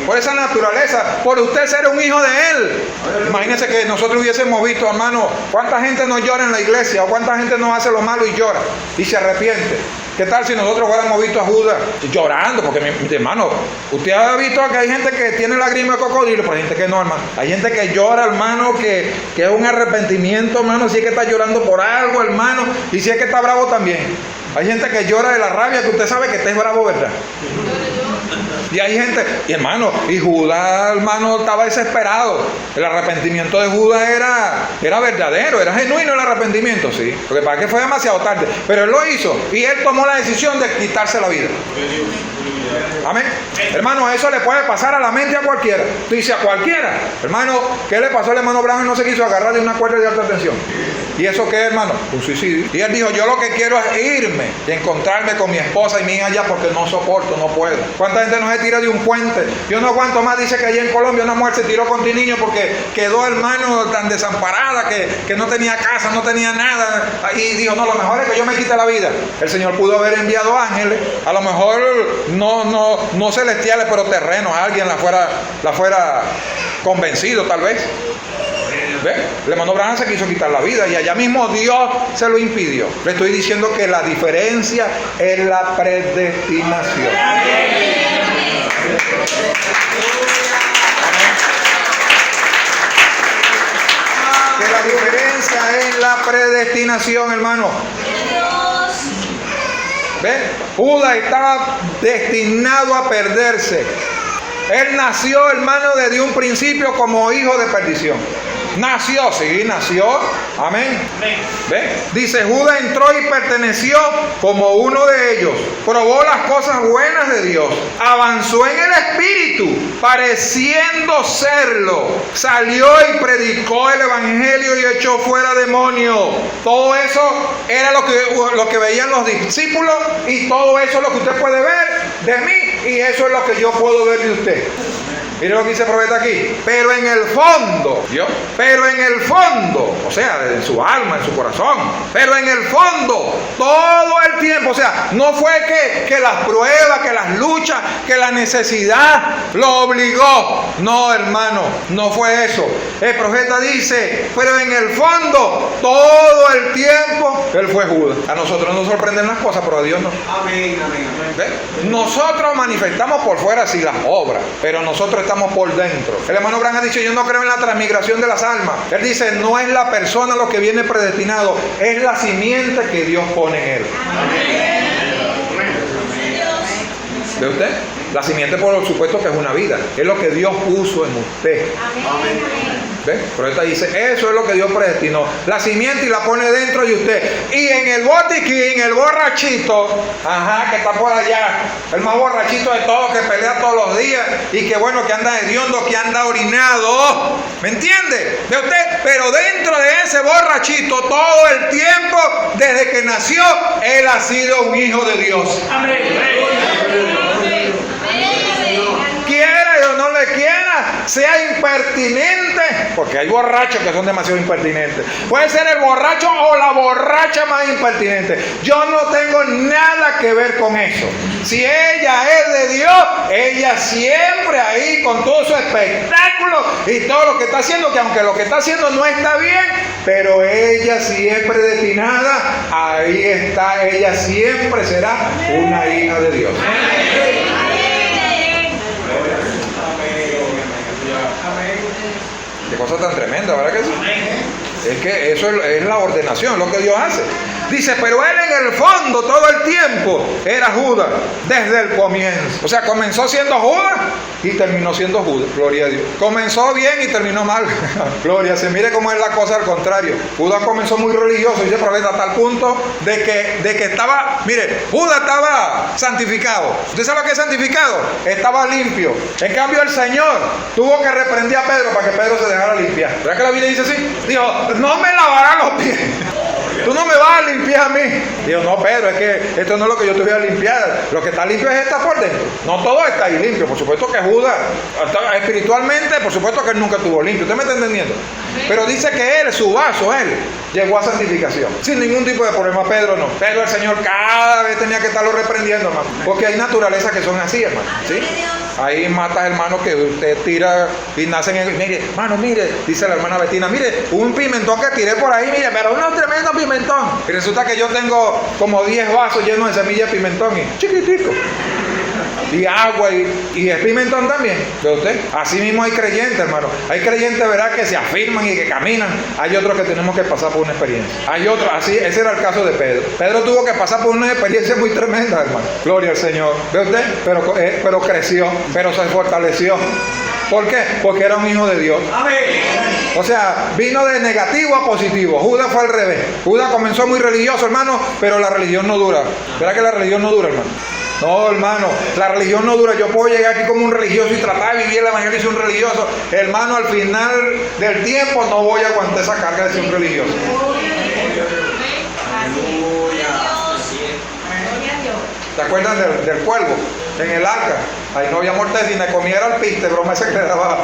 S3: Por esa naturaleza, por usted ser un hijo de Él. Imagínense que nosotros hubiésemos visto, hermano, cuánta gente no llora en la iglesia, o cuánta gente no hace lo malo y llora y se arrepiente. ¿Qué tal si nosotros hubiéramos visto a Judas llorando? Porque, mi hermano, usted ha visto que hay gente que tiene lágrimas de cocodrilo, pero hay gente que no, hermano. Hay gente que llora, hermano, que es un arrepentimiento, hermano, si es que está llorando por algo, hermano, y si es que está bravo también. Hay gente que llora de la rabia, que usted sabe que está bravo, ¿verdad? Y hay gente, y hermano, y Judas, hermano, estaba desesperado. El arrepentimiento de Judas era verdadero, era genuino el arrepentimiento, sí. Porque para que fue demasiado tarde. Pero él lo hizo y él tomó la decisión de quitarse la vida. Amén. Hermano, eso le puede pasar a la mente a cualquiera. Tú dices a cualquiera. Hermano, ¿qué le pasó al hermano Branham? No se quiso agarrar de una cuerda de alta tensión. ¿Y eso qué, hermano? Un suicidio. Y él dijo, yo lo que quiero es irme y encontrarme con mi esposa y mi hija allá porque no soporto, no puedo. ¿Cuánta gente no se tira de un puente? Yo no aguanto más. Dice que allá en Colombia una mujer se tiró con un niño porque quedó, hermano, tan desamparada que no tenía casa, no tenía nada. Y dijo, no, lo mejor es que yo me quite la vida. El Señor pudo haber enviado ángeles, a lo mejor no celestiales, pero terrenos. Alguien la fuera convencido tal vez. ¿Ve? El hermano Branham se quiso quitar la vida y allá mismo Dios se lo impidió. Le estoy diciendo que la diferencia es la predestinación. Que la diferencia es la predestinación, hermano. ¿Ven? Judas estaba destinado a perderse. Él nació, hermano, desde un principio como hijo de perdición. Nació, sí, nació. Amén. ¿Ve? Dice, Judas entró y perteneció como uno de ellos. Probó las cosas buenas de Dios. Avanzó en el espíritu, pareciendo serlo. Salió y predicó el evangelio y echó fuera demonios. Todo eso era lo que veían los discípulos y todo eso es lo que usted puede ver de mí y eso es lo que yo puedo ver de usted. Mire lo que dice el profeta aquí. Pero en el fondo, ¿vio? Pero en el fondo, o sea, en su alma, en su corazón, pero en el fondo, todo el tiempo, o sea, no fue que las pruebas, que las luchas, que la necesidad lo obligó. No, hermano, no fue eso. El profeta dice, pero en el fondo, todo el tiempo, él fue Judas. A nosotros nos sorprenden las cosas, pero a Dios no.
S2: Amén, amén, amén.
S3: Nosotros manifestamos por fuera sí las obras, pero nosotros estamos por dentro. El hermano Branham ha dicho, yo no creo en la transmigración de las almas. Él dice, no es la persona lo que viene predestinado, es la simiente que Dios pone en él. ¿Ve usted? La simiente, por supuesto, que es una vida. Es lo que Dios puso en usted. ¿Ve? Pero esta dice, eso es lo que Dios predestinó. La simiente y la pone dentro de usted. Y en el botiquín, el borrachito, que está por allá, el más borrachito de todos, que pelea todos los días y que bueno, que anda hediondo, que anda orinado. ¿Me entiende? ¿Ve usted? Pero dentro de ese borrachito, todo el tiempo, desde que nació, él ha sido un hijo de Dios. Amén. Quiera o no le quiera, sea impertinente, porque hay borrachos que son demasiado impertinentes. Puede ser el borracho o la borracha más impertinente. Yo no tengo nada que ver con eso. Si ella es de Dios, ella siempre ahí con todo su espectáculo y todo lo que está haciendo, que aunque lo que está haciendo no está bien, pero ella siempre destinada, ahí está, ella siempre será una hija de Dios. Qué cosa tan tremenda, ¿verdad que sí? Es que eso es la ordenación, lo que Dios hace. Dice, pero él en el fondo todo el tiempo era Judas, desde el comienzo. O sea, comenzó siendo Judas y terminó siendo Judas. Gloria a Dios. Comenzó bien y terminó mal. Gloria a Dios. Mire cómo es la cosa al contrario. Judas comenzó muy religioso, dice el profeta, a tal punto de que estaba, mire, Judas estaba santificado. ¿Usted sabe lo que es santificado? Estaba limpio. En cambio el Señor tuvo que reprender a Pedro para que Pedro se dejara limpiar. ¿Verdad que la Biblia dice así? Dijo, no me lavarán los pies. Tú no me vas a limpiar a mí. Digo, no, Pedro, es que esto no es lo que yo te voy a limpiar. Lo que está limpio es esta por dentro. No todo está ahí limpio. Por supuesto que Judas, espiritualmente, por supuesto que él nunca estuvo limpio. ¿Usted me está entendiendo? Pero dice que él, su vaso, él, llegó a santificación. Sin ningún tipo de problema. Pedro no. Pedro, el Señor cada vez tenía que estarlo reprendiendo, hermano. Porque hay naturalezas que son así, hermano. ¿Sí? Hay matas, hermano, que usted tira y nacen en... Mire, hermano, mire, dice la hermana Betina, mire, un pimentón que tiré por ahí, mire, pero un tremendo pimentón. Y resulta que yo tengo como 10 vasos llenos de semillas de pimentón y chiquitico. Y agua y es pimentón también. ¿Ve usted? Así mismo hay creyentes, hermano. Hay creyentes, ¿verdad?, que se afirman y que caminan. Hay otros que tenemos que pasar por una experiencia. Hay otros, así, ese era el caso de Pedro. Pedro tuvo que pasar por una experiencia muy tremenda, hermano. Gloria al Señor. ¿Ve usted? Pero creció, pero se fortaleció. ¿Por qué? Porque era un hijo de Dios. Amén. O sea, vino de negativo a positivo. Judas fue al revés. Judas comenzó muy religioso, hermano, pero la religión no dura. ¿Verdad que la religión no dura, hermano? No, hermano, la religión no dura. Yo puedo llegar aquí como un religioso y tratar de vivir el evangelio y ser un religioso. Hermano, al final del tiempo no voy a aguantar esa carga de ser un religioso. ¿Te acuerdan del cuervo? En el arca. Ahí no había muerte si me comiera el piste, broma ese que le daba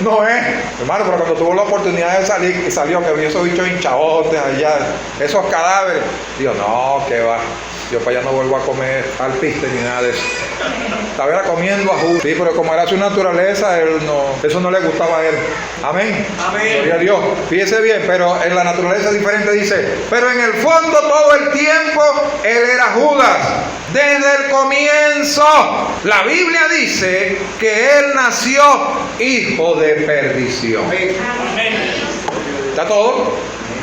S3: Noé. Hermano, pero cuando tuvo la oportunidad de salir, y salió, que vio esos bichos hinchabotes allá, esos cadáveres. Digo, no, que va. Yo para allá no vuelvo a comer alpiste ni nada de eso. Estaba comiendo a Judas. Sí, pero como era su naturaleza, él no, eso no le gustaba a él. Amén. Amén. Gloria a Dios. Fíjese bien, pero en la naturaleza diferente dice, pero en el fondo todo el tiempo él era Judas. Desde el comienzo. La Biblia dice que él nació hijo de perdición. Amén. ¿Está todo?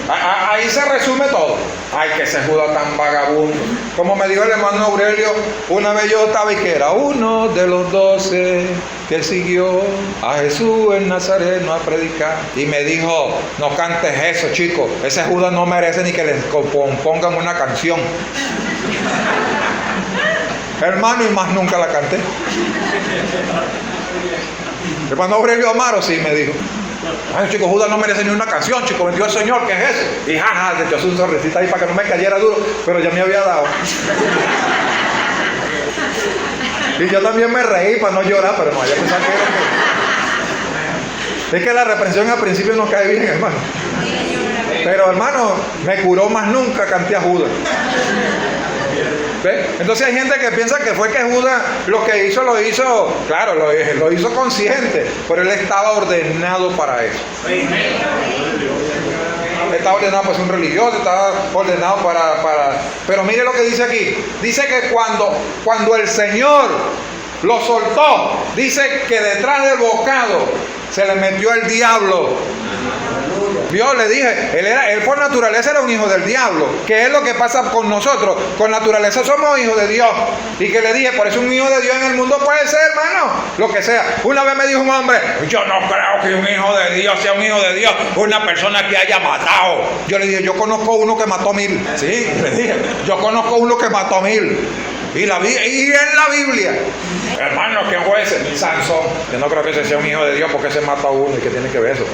S3: Ahí se resume todo. Ay, que ese Judas tan vagabundo. Como me dijo el hermano Aurelio, una vez yo estaba y que era uno de los 12 que siguió a Jesús en Nazareno a predicar. Y me dijo, no cantes eso, chico. Ese Judas no merece ni que le pongan una canción. Hermano, y más nunca la canté. El hermano Aurelio Amaro sí me dijo. Ay, chico, Judas no merece ni una canción, chico, bendigo al Señor, ¿qué es eso? Y jaja, yo hice un sonrisita ahí para que no me cayera duro, pero ya me había dado. Y yo también me reí para no llorar, pero no, yo pensaba que era que... Es que la reprensión al principio no cae bien, hermano. Pero, hermano, me curó más nunca, canté a Judas. ¿Ve? Entonces hay gente que piensa que fue que Judas lo hizo, claro, lo hizo consciente, pero él estaba ordenado para eso. Estaba ordenado para ser un religioso, estaba ordenado para... Pero mire lo que dice aquí. Dice que cuando el Señor lo soltó, dice que detrás del bocado se le metió el diablo. Yo le dije, él por naturaleza era un hijo del diablo, que es lo que pasa con nosotros. Con naturaleza somos hijos de Dios. Y que le dije, por eso un hijo de Dios en el mundo puede ser, hermano, lo que sea. Una vez me dijo un hombre, yo no creo que un hijo de Dios sea un hijo de Dios, una persona que haya matado. Yo le dije, yo conozco uno que mató 1000. Sí, le dije, yo conozco uno que mató 1000. Y en la Biblia, hermano, ¿quién fue ese? Sansón. Yo no creo que ese sea un hijo de Dios porque ese mata a uno y que tiene que ver eso.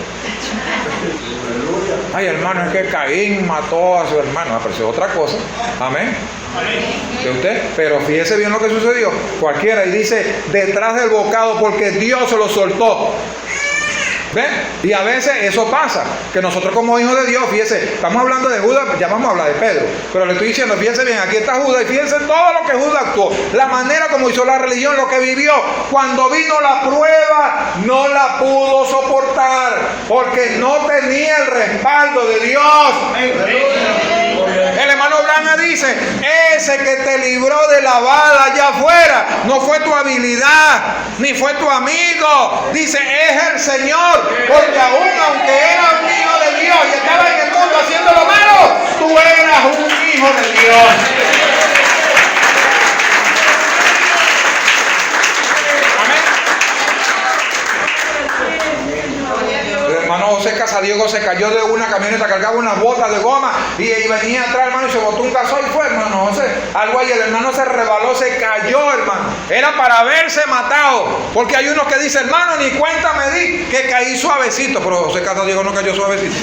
S3: Ay, hermano, es que Caín mató a su hermano. Pero eso es otra cosa. Amén. ¿De usted? Pero fíjese bien lo que sucedió. Cualquiera, y dice, detrás del bocado, porque Dios se lo soltó. ¿Ven? Y a veces eso pasa, que nosotros como hijos de Dios, fíjense, estamos hablando de Judas, ya vamos a hablar de Pedro, pero le estoy diciendo, fíjense bien, aquí está Judas, y fíjense todo lo que Judas actuó, la manera como hizo la religión, lo que vivió. Cuando vino la prueba, no la pudo soportar, porque no tenía el respaldo de Dios. El hermano Branham dice, ese que te libró de la bala allá afuera, no fue tu habilidad, ni fue tu amigo, dice, es el Señor. Porque aunque eras un hijo de Dios y estabas en el mundo haciendo lo malo, tú eras un hijo de Dios. Hermano José Casadiego se cayó de una camioneta, cargaba unas botas de goma y venía atrás, hermano, y se botó un gasoil y fue, hermano José. Algo ahí, el hermano se rebaló, se cayó, hermano. Era para haberse matado. Porque hay unos que dicen, hermano, ni cuenta me di que caí suavecito. Pero José Casadiego no cayó suavecito.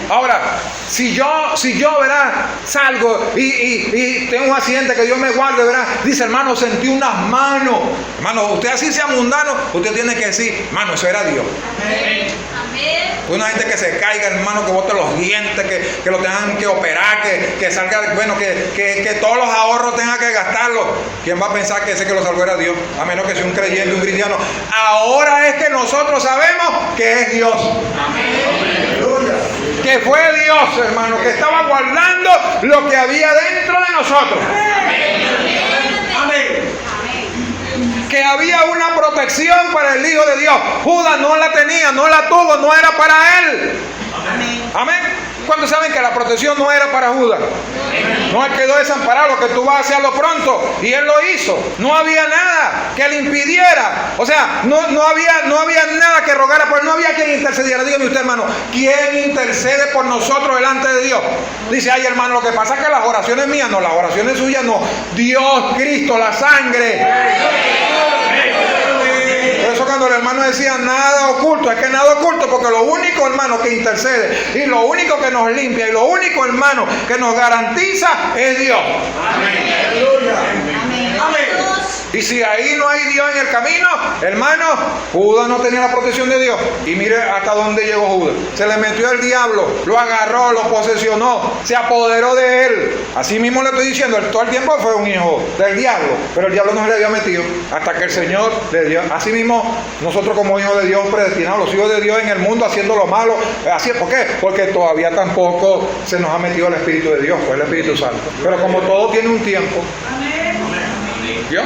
S3: Ahora, si yo, ¿verdad? Salgo y tengo un accidente, que Dios me guarde, ¿verdad? Dice, hermano, sentí unas manos. Hermano, usted así sea mundano, usted tiene que decir, hermano, eso era Dios. Amén. Una gente que se caiga, hermano, que bote los dientes, que lo tengan que operar, que salga, bueno, que todos los ahorros tenga que gastarlos. ¿Quién va a pensar que ese que lo salvó era Dios? A menos que sea un creyente, un cristiano. Ahora es que nosotros sabemos que es Dios. Amén. Que fue Dios, hermano, que estaba guardando lo que había dentro de nosotros. Amén. Que había una protección para el Hijo de Dios. Judas no la tenía, no la tuvo, no era para él. Amén. ¿Cuántos saben que la protección no era para Judas? No, él quedó desamparado, que tú vas a hacerlo pronto. Y él lo hizo. No había nada que le impidiera. O sea, no había nada que rogara por él. No había quien intercediera. Dígame usted, hermano, ¿quién intercede por nosotros delante de Dios? Dice, ay, hermano, lo que pasa es que las oraciones mías no, las oraciones suyas no. Dios, Cristo, la sangre. Por eso cuando el hermano decía nada oculto, es que nada oculto, porque lo único, hermano, que intercede y lo único que nos limpia y lo único, hermano, que nos garantiza es Dios. Amén. Amén. Amén. Y si ahí no hay Dios en el camino, hermano, Judas no tenía la protección de Dios. Y mire hasta dónde llegó Judas. Se le metió el diablo, lo agarró, lo posesionó, se apoderó de él. Así mismo le estoy diciendo, él todo el tiempo fue un hijo del diablo, pero el diablo no se le había metido hasta que el Señor le dio. Así mismo, nosotros como hijos de Dios predestinados, los hijos de Dios en el mundo haciendo lo malo. Así es, ¿por qué? Porque todavía tampoco se nos ha metido el Espíritu de Dios, pues el Espíritu Santo. Pero como todo tiene un tiempo. ¿Vio?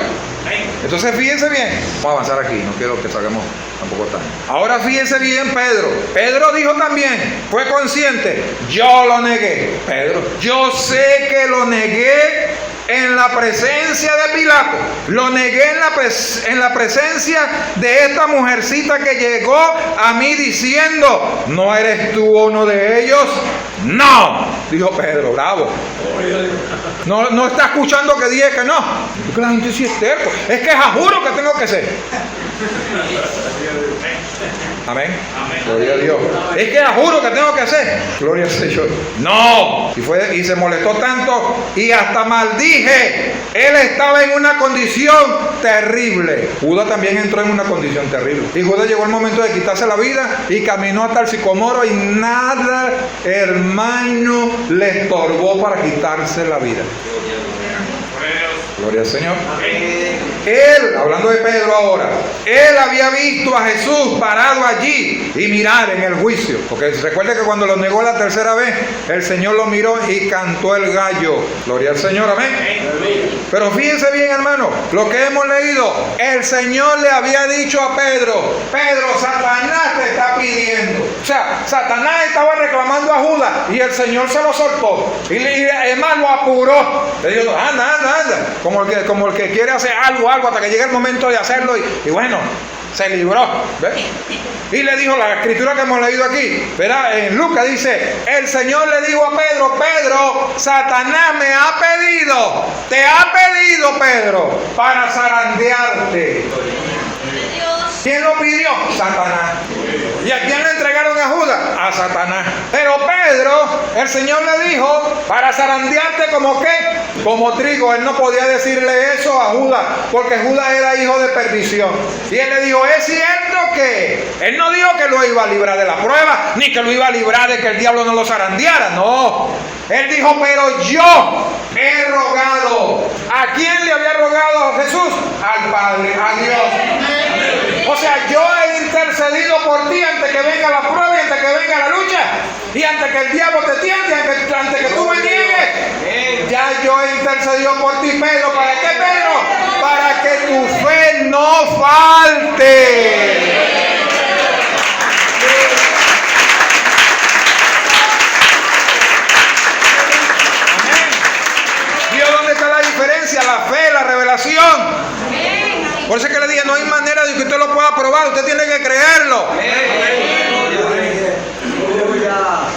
S3: Entonces fíjense bien, vamos a avanzar aquí, no quiero que salgamos tampoco tan. Ahora fíjense bien Pedro dijo también, fue consciente, yo lo negué, Pedro, yo sé que lo negué en la presencia de Pilato, lo negué en la presencia de esta mujercita que llegó a mí diciendo, ¿no eres tú uno de ellos? No, dijo Pedro, bravo. No está escuchando que dije que no. Porque la gente sí es terco. Es que juro que tengo que ser. Amén. Gloria a Dios. Es que juro que tengo que hacer. Gloria al Señor. No. Y se molestó tanto y hasta maldije. Él estaba en una condición terrible. Judas también entró en una condición terrible. Y Judas llegó el momento de quitarse la vida y caminó hasta el sicomoro y nada, hermano, le estorbó para quitarse la vida. Gloria al Señor. Él, hablando de Pedro ahora, él había visto a Jesús parado allí y mirar en el juicio. Porque recuerde que cuando lo negó la tercera vez, el Señor lo miró y cantó el gallo. Gloria al Señor, amén. Pero fíjense bien, hermano, lo que hemos leído, el Señor le había dicho a Pedro, Pedro, Satanás te está pidiendo. O sea, Satanás estaba reclamando a Judas y el Señor se lo soltó. Y además lo apuró. Le dijo, anda. Como el que quiere hacer algo hasta que llegue el momento de hacerlo y bueno, se libró. ¿Ves? Y le dijo, la escritura que hemos leído aquí, ¿verdad? En Lucas dice, el Señor le dijo a Pedro, Pedro, Satanás me ha pedido, te ha pedido, Pedro, para zarandearte. ¿Quién lo pidió? Satanás. ¿Y a quién le entregaron a Judas? A Satanás. Pero Pedro, el Señor le dijo, para zarandearte como qué, como trigo. Él no podía decirle eso a Judas, porque Judas era hijo de perdición. Y él le dijo, es cierto que él no dijo que lo iba a librar de la prueba, ni que lo iba a librar de que el diablo no lo zarandeara. No. Él dijo, pero yo he rogado. ¿A quién le había rogado Jesús? Al Padre, a Dios. O sea, yo he intercedido por ti antes que venga la prueba y antes que venga la lucha. Y antes que el diablo te tiente, antes que tú me niegues. Ya yo he intercedido por ti, Pedro. ¿Para qué, Pedro? Para que tu fe no falte. La fe, la revelación. Por eso es que le dije, no hay manera de que usted lo pueda probar, usted tiene que creerlo.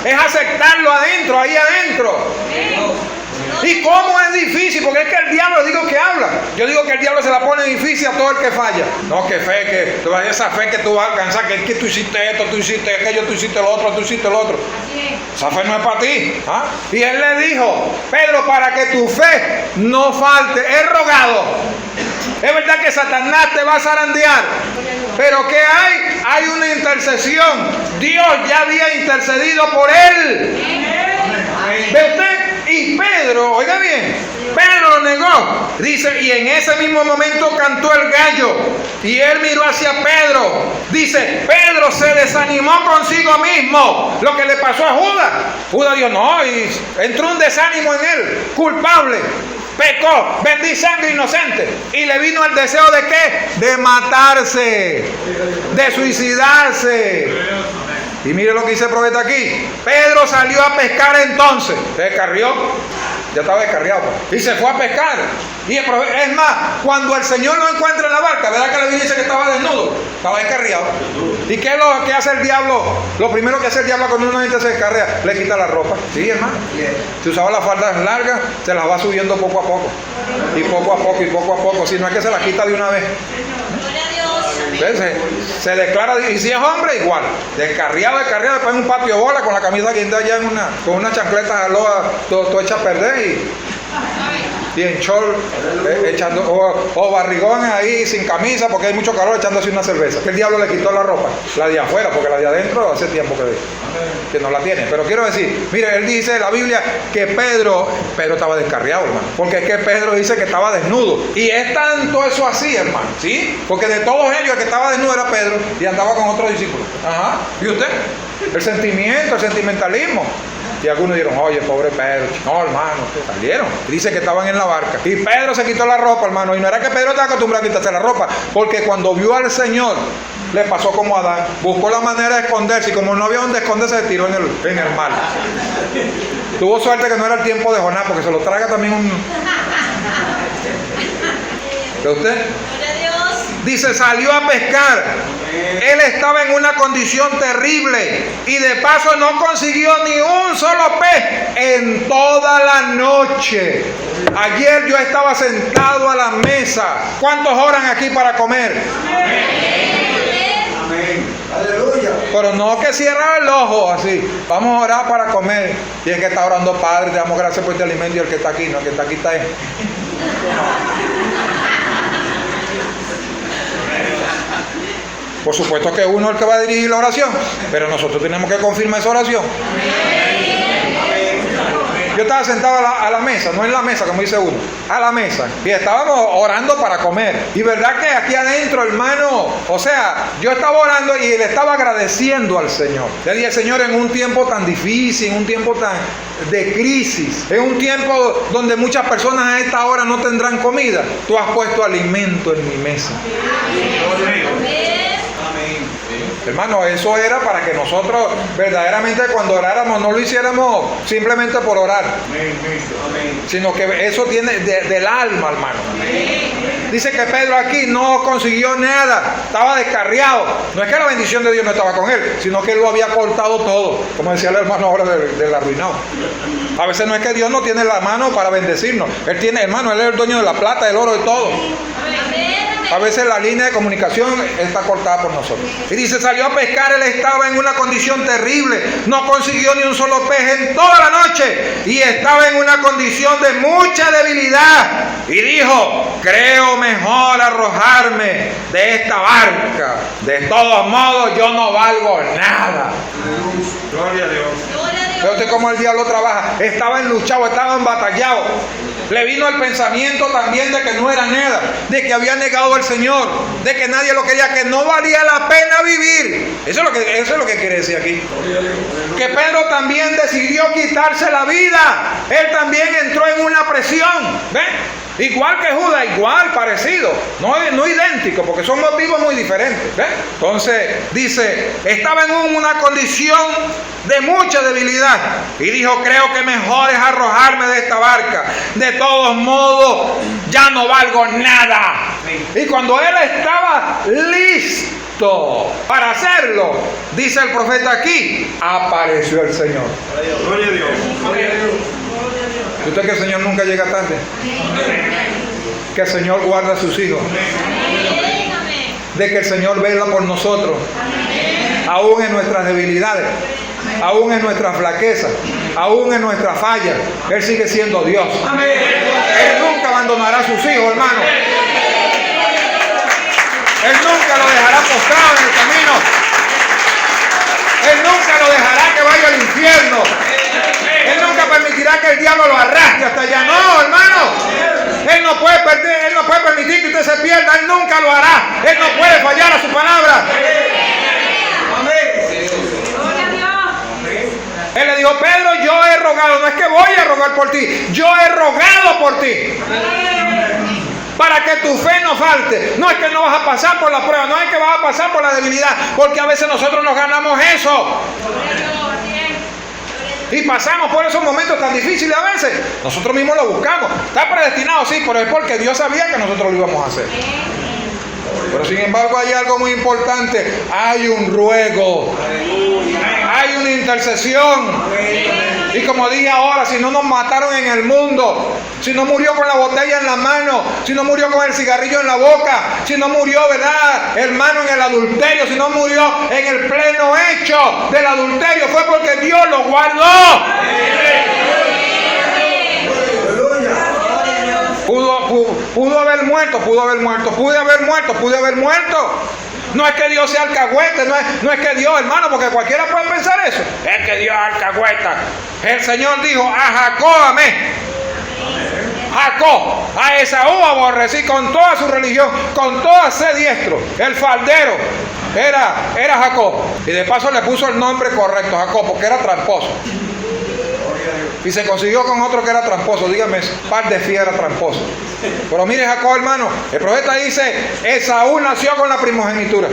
S3: Es aceptarlo adentro, ahí adentro. ¿Y cómo es difícil? Porque es que el diablo, digo que habla. Yo digo que el diablo se la pone difícil a todo el que falla. No, que fe, que esa fe que tú vas a alcanzar, que tú hiciste esto, tú hiciste aquello, tú hiciste lo otro, tú hiciste lo otro. Esa fe no es para ti. ¿Ah? Y él le dijo, Pedro, para que tu fe no falte, he rogado. Es verdad que Satanás te va a zarandear, pero ¿qué hay? Hay una intercesión. Dios ya había intercedido por él. ¿Ve usted? Y Pedro, oiga bien, Pedro lo negó. Dice, y en ese mismo momento cantó el gallo. Y él miró hacia Pedro. Dice, Pedro se desanimó consigo mismo. Lo que le pasó a Judas. Judas dijo, no, y entró un desánimo en él, culpable. Pecó, vendí sangre inocente. Y le vino el deseo de ¿qué? De matarse, de suicidarse. Y mire lo que dice el profeta aquí. Pedro salió a pescar entonces. Se descarrió. Ya estaba descarriado. Y se fue a pescar. Y es más, cuando el Señor lo encuentra en la barca, ¿verdad que la Biblia dice que estaba desnudo? Estaba descarriado. ¿Y qué es lo que hace el diablo? Lo primero que hace el diablo cuando una gente se descarria, le quita la ropa. Sí, hermano. Si usaba las faldas largas, se las va subiendo poco a poco. Y poco a poco, y poco a poco. Si no es que se las quita de una vez. Se declara, y si es hombre, igual. Descarriado, después en un patio de bola con la camisa guindada ya con una chancleta aloha, todo hecha a perder y en chol, echando, o barrigón ahí sin camisa porque hay mucho calor echándose una cerveza. Que el diablo le quitó la ropa, la de afuera, porque la de adentro hace tiempo que no la tiene. Pero quiero decir, mire, él dice en la Biblia que Pedro estaba descarriado, hermano. Porque es que Pedro dice que estaba desnudo. Y es tanto eso así, hermano, ¿sí? Porque de todos ellos el que estaba desnudo era Pedro y andaba con otros discípulos. Ajá. ¿Y usted? El sentimiento, el sentimentalismo. Y algunos dijeron, oye, pobre Pedro. No, hermano, salieron. Dice que estaban en la barca. Y Pedro se quitó la ropa, hermano. Y no era que Pedro estaba acostumbrado a quitarse la ropa. Porque cuando vio al Señor, le pasó como a Adán. Buscó la manera de esconderse. Y como no había donde esconderse, se tiró en el mar. Tuvo suerte que no era el tiempo de Jonás, porque se lo traga también un... ¿Ve usted? Dice, salió a pescar. Él estaba en una condición terrible y de paso no consiguió ni un solo pez en toda la noche. Ayer yo estaba sentado a la mesa. ¿Cuántos oran aquí para comer? Amén. Aleluya. Pero no que cierra el ojo así. Vamos a orar para comer. Y es que está orando, Padre, te damos gracias por este alimento, y el que está aquí, no, el que está aquí está ahí. Por supuesto que uno es el que va a dirigir la oración, pero nosotros tenemos que confirmar esa oración. Yo estaba sentado a la mesa, no en la mesa como dice uno, a la mesa, y estábamos orando para comer. Y verdad que aquí adentro, hermano, o sea, yo estaba orando y le estaba agradeciendo al Señor. Le dije, Señor, en un tiempo tan difícil, en un tiempo tan de crisis, en un tiempo donde muchas personas a esta hora no tendrán comida, tú has puesto alimento en mi mesa. Hermano, eso era para que nosotros verdaderamente cuando oráramos no lo hiciéramos simplemente por orar, sino que eso tiene del alma, hermano. Dice que Pedro aquí no consiguió nada, estaba descarriado. No es que la bendición de Dios no estaba con él, sino que él lo había cortado todo, como decía el hermano ahora del arruinado. A veces no es que Dios no tiene la mano para bendecirnos. Él tiene, hermano, Él es el dueño de la plata, del oro, de todo. A veces la línea de comunicación está cortada por nosotros. Y dice, salió a pescar, él estaba en una condición terrible. No consiguió ni un solo pez en toda la noche. Y estaba en una condición de mucha debilidad. Y dijo, creo mejor arrojarme de esta barca. De todos modos, yo no valgo nada.
S4: Gloria a Dios.
S3: Fíjate cómo el diablo trabaja. Estaba enluchado, estaba embatallado. Le vino el pensamiento también de que no era nada, de que había negado al Señor, de que nadie lo quería, que no valía la pena vivir. Eso es lo que quiere decir aquí. Que Pedro también decidió quitarse la vida. Él también entró en una presión. ¿Ven? Igual que Judas, igual, parecido. No idéntico, porque son motivos muy diferentes. ¿Ven? Entonces, dice, estaba en una condición de mucha debilidad. Y dijo, creo que mejor es arrojarme de esta barca. De todos modos, ya no valgo nada. Y cuando él estaba listo para hacerlo, dice el profeta aquí, apareció el Señor.
S4: Gloria a Dios.
S3: ¿Usted que el Señor nunca llega tarde? Que el Señor guarda a sus hijos. De que el Señor vela por nosotros. Aún en nuestras debilidades, aún en nuestras flaquezas, aún en nuestras fallas, Él sigue siendo Dios. Él nunca abandonará a sus hijos, hermano. Él nunca lo dejará postrado en el camino. Él nunca lo dejará que vaya al infierno. Él nunca permitirá que el diablo lo arrastre hasta allá. No, hermano. Él no puede permitir que usted se pierda. Él nunca lo hará. Él no puede fallar a su palabra. Él le dijo, Pedro, yo he rogado, no es que voy a rogar por ti, yo he rogado por ti. Para que tu fe no falte. No es que no vas a pasar por la prueba, no es que vas a pasar por la debilidad, porque a veces nosotros nos ganamos eso. Y pasamos por esos momentos tan difíciles a veces. Nosotros mismos lo buscamos. Está predestinado, sí, pero es porque Dios sabía que nosotros lo íbamos a hacer. Pero sin embargo hay algo muy importante. Hay un ruego. Hay una intercesión. Y como dije ahora, si no nos mataron en el mundo, si no murió con la botella en la mano, si no murió con el cigarrillo en la boca, si no murió, ¿verdad?, hermano, en el adulterio, si no murió en el pleno hecho del adulterio, fue porque Dios lo guardó. Pudo haber muerto. No es que Dios sea alcahuete, no es que Dios, hermano, porque cualquiera puede pensar eso. Es que Dios es alcahueta. El Señor dijo, a Jacob amé. Jacob, a Esaú aborrecí con toda su religión, con todo ese diestro. El faldero era Jacob. Y de paso le puso el nombre correcto, Jacob, porque era tramposo. Y se consiguió con otro que era tramposo. Dígame, par de fiera tramposo. Pero mire Jacob, hermano, el profeta dice, Esaú nació con la primogenitura.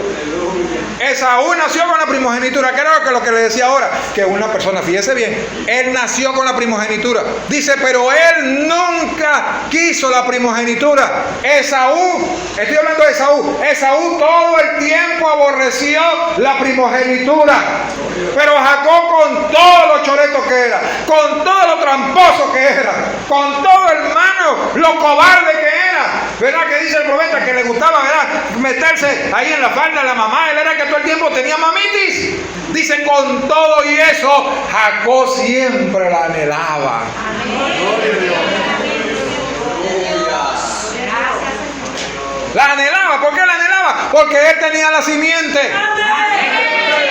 S3: Esaú nació con la primogenitura. ¿Qué era lo que le decía ahora? Que una persona, fíjese bien, él nació con la primogenitura. Dice, pero él nunca quiso la primogenitura. Esaú, estoy hablando de Esaú. Esaú todo el tiempo aborreció la primogenitura. Pero Jacob, con todo lo choreto que era, con todo lo tramposo que era, con todo, hermano, lo cobarde que era, ¿verdad? Que dice el probeta que le gustaba, ¿verdad?, meterse ahí en la falda de la mamá. Él era que todo el tiempo tenía mamitis. Dice, con todo y eso, Jacob siempre la anhelaba. La anhelaba. ¿Por qué la anhelaba? Porque él tenía la simiente.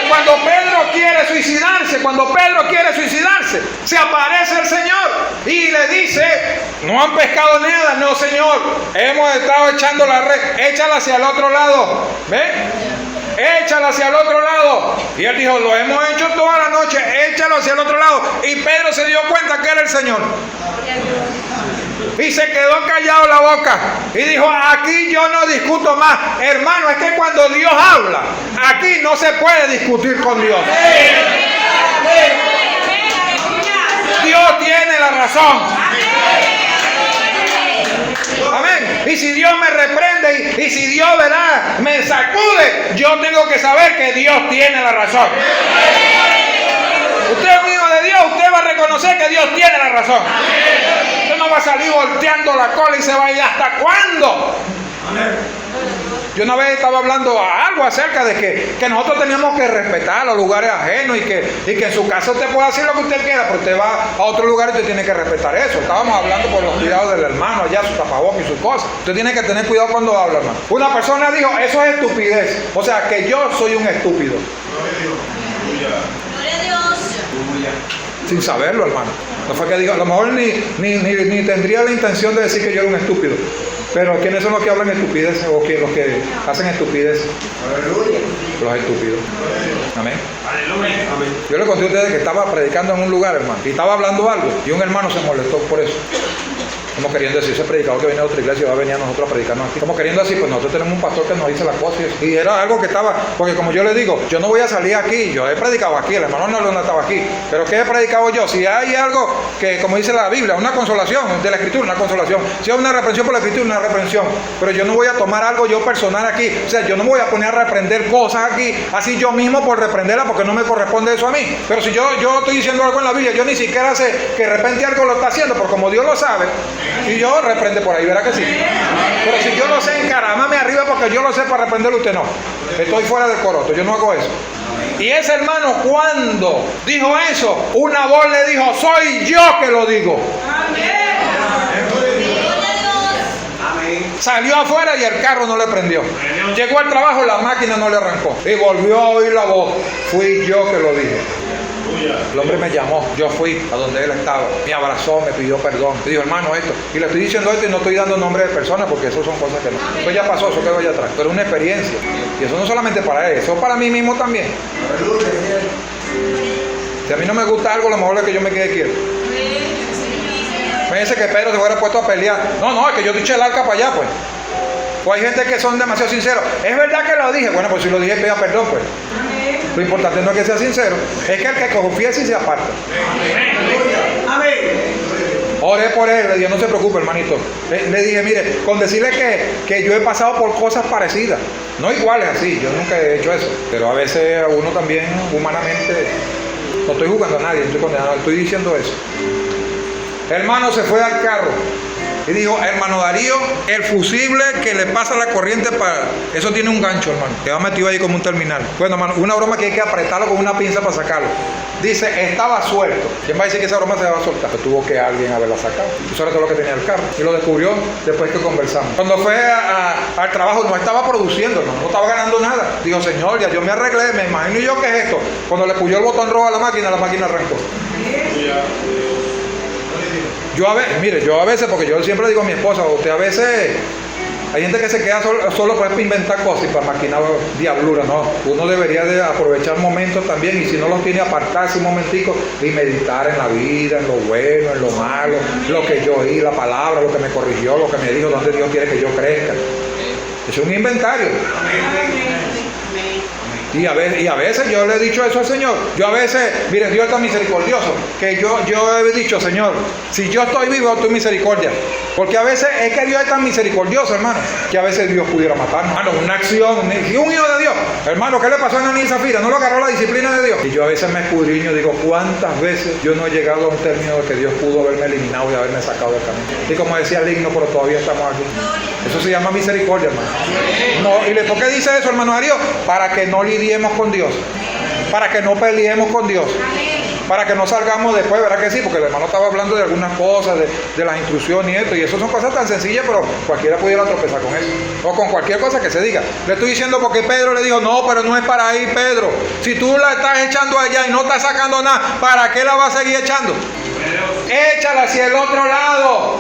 S3: Cuando Pedro quiere suicidarse, se aparece el Señor y le dice, no han pescado nada. No, Señor, hemos estado echando la red, échala hacia el otro lado. ¿Ve? Échala hacia el otro lado. Y él dijo, lo hemos hecho toda la noche, échalo hacia el otro lado. Y Pedro se dio cuenta que era el Señor. Y se quedó callado la boca. Y dijo, aquí yo no discuto más. Hermano, es que cuando Dios habla, aquí no se puede discutir con Dios. Dios tiene la razón. Amén. Y si Dios me reprende y si Dios, ¿verdad?, me sacude, yo tengo que saber que Dios tiene la razón. Usted es un hijo de Dios, usted va a reconocer que Dios tiene la razón. Usted no va a salir volteando la cola y se va a ir. ¿Hasta cuándo? Yo una vez estaba hablando algo acerca de que nosotros teníamos que respetar los lugares ajenos y que en su casa usted puede hacer lo que usted quiera, pero usted va a otro lugar y usted tiene que respetar eso. Estábamos hablando por los cuidados del hermano allá, su tapabocas y sus cosas. Usted tiene que tener cuidado cuando habla, hermano. Una persona dijo, eso es estupidez. O sea, que yo soy un estúpido. Sin saberlo, hermano. No fue que diga, a lo mejor ni tendría la intención de decir que yo era un estúpido. Pero ¿quiénes son los que hablan estupidez o los que hacen estupidez? Aleluya. Los estúpidos. Amén. Aleluya. Yo le conté a ustedes que estaba predicando en un lugar, hermano, y estaba hablando algo, y un hermano se molestó por eso. Como queriendo decir, ese predicador que viene de otra iglesia va a venir a nosotros a predicarnos aquí. Como queriendo decir, pues nosotros tenemos un pastor que nos dice las cosas. Y era algo que estaba, porque como yo le digo, yo no voy a salir aquí, yo he predicado aquí, el hermano no estaba aquí. Pero ¿qué he predicado yo? Si hay algo que, como dice la Biblia, una consolación de la Escritura, una consolación. Si hay una reprensión por la Escritura, una reprensión. Pero yo no voy a tomar algo yo personal aquí. O sea, yo no me voy a poner a reprender cosas aquí, así yo mismo por reprenderla, porque no me corresponde eso a mí. Pero si yo estoy diciendo algo en la Biblia, yo ni siquiera sé que de repente algo lo está haciendo, porque como Dios lo sabe, y yo reprende por ahí, ¿verdad que sí? Pero si yo lo sé, encarámame arriba porque yo lo sé para reprenderlo, usted no. Estoy fuera del coroto, yo no hago eso. Y ese hermano, cuando dijo eso, una voz le dijo, soy yo que lo digo. Salió afuera y el carro no le prendió. Llegó al trabajo, la máquina no le arrancó. Y volvió a oír la voz, fui yo que lo dije. El hombre me llamó, yo fui a donde él estaba, me abrazó, me pidió perdón, me dijo, hermano, esto, y le estoy diciendo esto y no estoy dando nombre de personas porque eso son cosas que no. Eso ya pasó, eso quedó allá atrás, pero es una experiencia. Y eso no solamente para él, eso es para mí mismo también. Si a mí no me gusta algo, lo mejor es que yo me quede quieto. Me dice que Pedro se hubiera puesto a pelear. No, es que yo te eché el arca para allá, pues. O hay gente que son demasiado sinceros. Es verdad que lo dije. Bueno, pues si lo dije, pida perdón, pues. Lo importante no es que sea sincero, es que el que confiese y se aparta. Amén. Oré por él, le dije, no se preocupe, hermanito. Le dije, mire, con decirle que yo he pasado por cosas parecidas, no iguales así, yo nunca he hecho eso, pero a veces a uno también, humanamente, no estoy jugando a nadie, estoy condenado, estoy diciendo eso. Hermano se fue al carro y dijo, hermano Darío, el fusible que le pasa la corriente para... Eso tiene un gancho, hermano, que va metido ahí como un terminal. Bueno, hermano, una broma que hay que apretarlo con una pinza para sacarlo. Dice, estaba suelto. ¿Quién va a decir que esa broma se va a soltar? Pues tuvo que alguien haberla sacado. Eso era todo lo que tenía el carro. Y lo descubrió después que conversamos. Cuando fue al trabajo, no estaba produciendo, no estaba ganando nada. Dijo, señor, ya yo me arreglé, me imagino yo qué es esto. Cuando le puyó el botón rojo a la máquina arrancó. Yo a veces, porque yo siempre digo a mi esposa, usted a veces, hay gente que se queda solo para inventar cosas y para maquinar diablura, no. Uno debería de aprovechar momentos también, y si no los tiene, apartarse un momentico y meditar en la vida, en lo bueno, en lo malo, lo que yo oí, la palabra, lo que me corrigió, lo que me dijo, dónde Dios quiere que yo crezca. Es un inventario. Y a veces yo le he dicho eso al Señor. Yo a veces, mire, Dios es tan misericordioso que yo he dicho, Señor, si yo estoy vivo, tu misericordia. Porque a veces es que Dios es tan misericordioso, hermano, que a veces Dios pudiera matarnos. Hermano, una acción, un hijo de Dios. Hermano, ¿qué le pasó a Ananías y Zafira? ¿No lo agarró la disciplina de Dios? Y yo a veces me escudriño y digo, ¿cuántas veces yo no he llegado a un término de que Dios pudo haberme eliminado y haberme sacado del camino? Y como decía el himno, pero todavía estamos aquí. Eso se llama misericordia, hermano. No, ¿y por qué dice eso, hermano Darío? Para que no lidiemos con Dios. Para que no peleemos con Dios. Para que no salgamos después, ¿verdad que sí? Porque el hermano estaba hablando de algunas cosas, de las instrucciones y esto, y eso son cosas tan sencillas, pero cualquiera pudiera tropezar con eso, o con cualquier cosa que se diga. Le estoy diciendo porque Pedro le dijo, no, pero no es para ahí, Pedro. Si tú la estás echando allá y no estás sacando nada, ¿para qué la vas a seguir echando? Échala hacia el otro lado.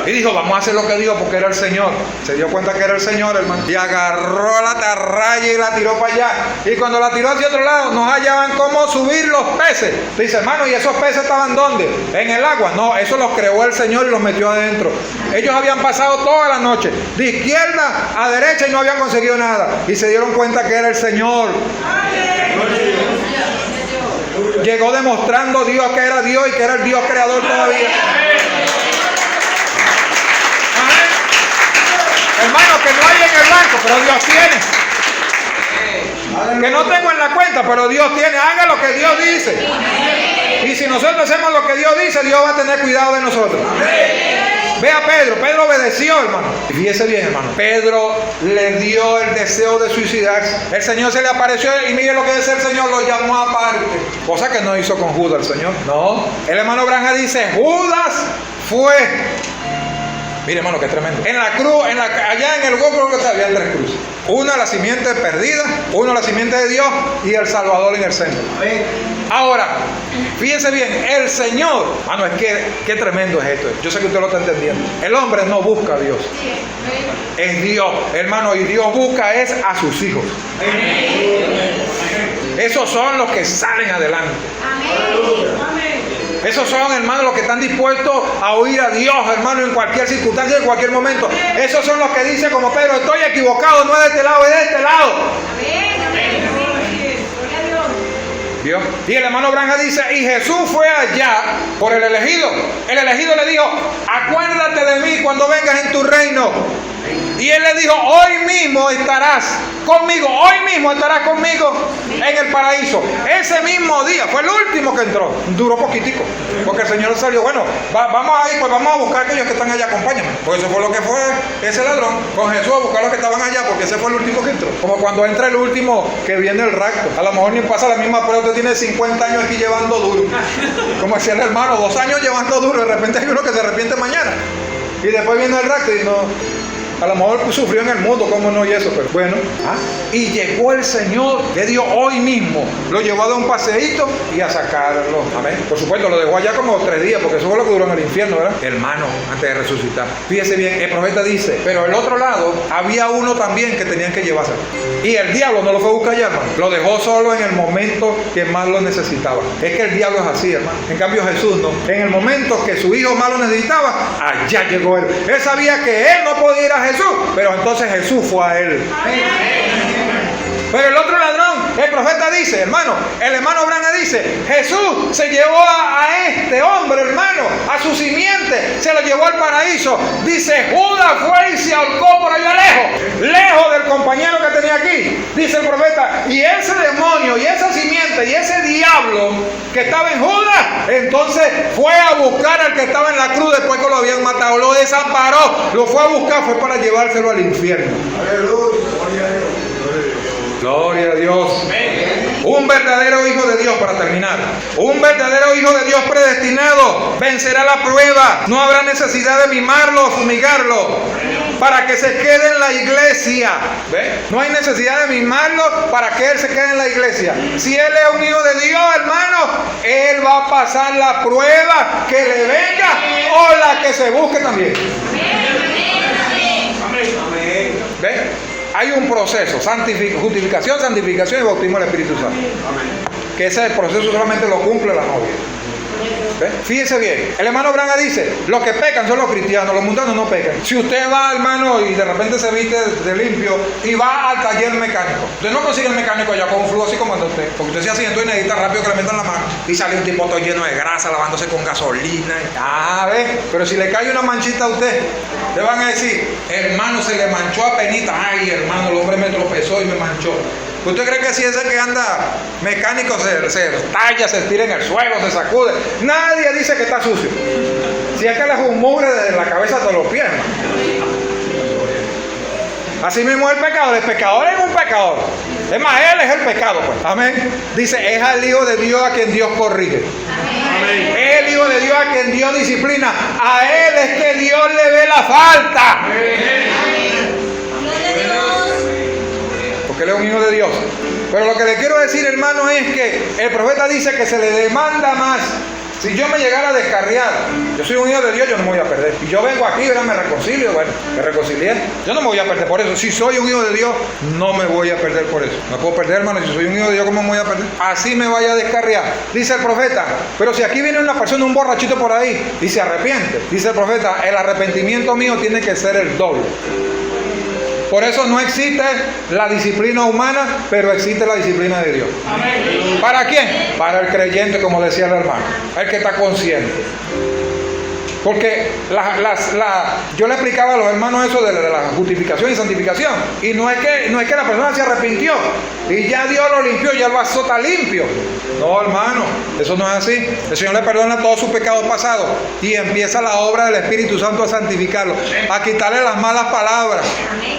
S3: Y dijo, vamos a hacer lo que dijo porque era el Señor. Se dio cuenta que era el Señor, hermano. Y agarró la atarraya y la tiró para allá. Y cuando la tiró hacia otro lado, no hallaban cómo subir los peces. Dice, hermano, ¿y esos peces estaban dónde? ¿En el agua? No, eso los creó el Señor y los metió adentro. Ellos habían pasado toda la noche de izquierda a derecha y no habían conseguido nada. Y se dieron cuenta que era el Señor. Llegó demostrando Dios que era Dios y que era el Dios creador todavía. Hermano, que no hay en el banco, pero Dios tiene. Que no tengo en la cuenta, pero Dios tiene. Haga lo que Dios dice. Y si nosotros hacemos lo que Dios dice, Dios va a tener cuidado de nosotros. Ve a Pedro. Pedro obedeció, hermano. Y fíjese bien, hermano. Pedro le dio el deseo de suicidarse. El Señor se le apareció y mire lo que dice el Señor, lo llamó aparte. Cosa que no hizo con Judas el Señor. No. El hermano Branham dice, Judas fue. Mire, hermano, qué tremendo. En la cruz, allá en el Gólgota había 3 cruces. Una, la simiente perdida, una, la simiente de Dios, y el Salvador en el centro. Ahora, fíjense bien, el Señor, hermano, es que qué tremendo es esto. Yo sé que usted lo está entendiendo. El hombre no busca a Dios. Es Dios, hermano, y Dios busca es a sus hijos. Esos son los que salen adelante. Esos son, hermanos, los que están dispuestos a oír a Dios, hermano, en cualquier circunstancia, en cualquier momento. Esos son los que dicen como Pedro, estoy equivocado, no es de este lado, es de este lado. ¿Vio? Y el hermano Branham dice, y Jesús fue allá por el elegido. El elegido le dijo, acuérdate de mí cuando vengas en tu reino. Y él le dijo, hoy mismo estarás conmigo, hoy mismo estarás conmigo en el paraíso. Ese mismo día, fue el último que entró, duró poquitico, porque el Señor salió, bueno, vamos ahí, pues vamos a buscar a aquellos que están allá, acompáñame. Pues eso fue lo que fue ese ladrón, con Jesús a buscar a los que estaban allá, porque ese fue el último que entró. Como cuando entra el último que viene el rapto, a lo mejor ni pasa la misma prueba, usted tiene 50 años aquí llevando duro. Como decía el hermano, 2 años llevando duro, de repente hay uno que se arrepiente mañana. Y después viene el rapto y no... A lo mejor sufrió en el mundo, cómo no, y eso, pero bueno. Y llegó el Señor, le dio hoy mismo, lo llevó a dar un paseíto y a sacarlo. Amén. Por supuesto, lo dejó allá como 3 días, porque eso fue lo que duró en el infierno, ¿verdad? Hermano, antes de resucitar. Fíjese bien, el profeta dice, pero el otro lado, había uno también que tenían que llevarse. Y el diablo no lo fue a buscar allá, hermano. Lo dejó solo en el momento que más lo necesitaba. Es que el diablo es así, hermano. En cambio Jesús no. En el momento que su hijo más lo necesitaba, allá llegó él. Él sabía que él no podía ir a Jesús, pero entonces Jesús fue a él. Pero el otro ladrón, el profeta dice, hermano, el hermano Branham dice, Jesús se llevó a este hombre, hermano, a su simiente, se lo llevó al paraíso. Dice, Judas fue y se ahorcó por allá lejos del compañero que tenía aquí. Dice el profeta, y ese demonio, y esa simiente, y ese diablo que estaba en Judas, entonces fue a buscar al que estaba en la cruz después que lo habían matado, lo desamparó, lo fue a buscar, fue para llevárselo al infierno. Aleluya. Gloria a Dios. Un verdadero hijo de Dios, para terminar. Un verdadero hijo de Dios predestinado vencerá la prueba. No habrá necesidad de mimarlo o fumigarlo para que se quede en la iglesia. ¿Ve? No hay necesidad de mimarlo para que él se quede en la iglesia. Si él es un hijo de Dios, hermano, él va a pasar la prueba que le venga o la que se busque también. ¿Ve? Hay un proceso, justificación, santificación y bautismo del Espíritu Santo. Que ese proceso solamente lo cumple la novia. ¿Ve? Fíjese bien, el hermano Branham dice, los que pecan son los cristianos, los mundanos no pecan. Si usted va, hermano, y de repente se viste de limpio y va al taller mecánico, usted no consigue el mecánico allá con un flujo así como anda usted, porque usted se asienta y necesita rápido que le metan la mano y sale un tipo todo lleno de grasa, lavándose con gasolina. ¿Ve? Pero si le cae una manchita a usted, le van a decir, hermano, se le manchó a penita. Ay, hermano, el hombre me tropezó y me manchó. ¿Usted cree que si ese que anda mecánico se talla, se estira en el suelo, se sacude? Nadie dice que está sucio. Si es que le es un mugre desde la cabeza hasta los pies. Así mismo el pecador es un pecador. Es más, él es el pecado, pues. Amén. Dice, es al Hijo de Dios a quien Dios corrige. Amén. Es el Hijo de Dios a quien Dios disciplina. A él es que Dios le ve la falta. Amén. Porque él es un hijo de Dios. Pero lo que le quiero decir, hermano, es que el profeta dice que se le demanda más. Si yo me llegara a descarriar, yo soy un hijo de Dios, yo no me voy a perder. Y yo vengo aquí, ¿verdad? Me reconcilio, bueno, me reconcilié. Yo no me voy a perder por eso. Si soy un hijo de Dios, no me voy a perder por eso. No puedo perder, hermano. Si soy un hijo de Dios, ¿cómo me voy a perder? Así me vaya a descarriar. Dice el profeta, pero si aquí viene una persona, un borrachito por ahí, y se arrepiente, dice el profeta, el arrepentimiento mío tiene que ser el doble. Por eso no existe la disciplina humana, pero existe la disciplina de Dios. Amén. ¿Para quién? Para el creyente, como decía el hermano, el que está consciente. Porque yo le explicaba a los hermanos eso de la justificación y santificación. Y no es que la persona se arrepintió y ya Dios lo limpió, ya el vaso está limpio. No, hermano, eso no es así. El Señor le perdona todos sus pecados pasados y empieza la obra del Espíritu Santo a santificarlo, a quitarle las malas palabras,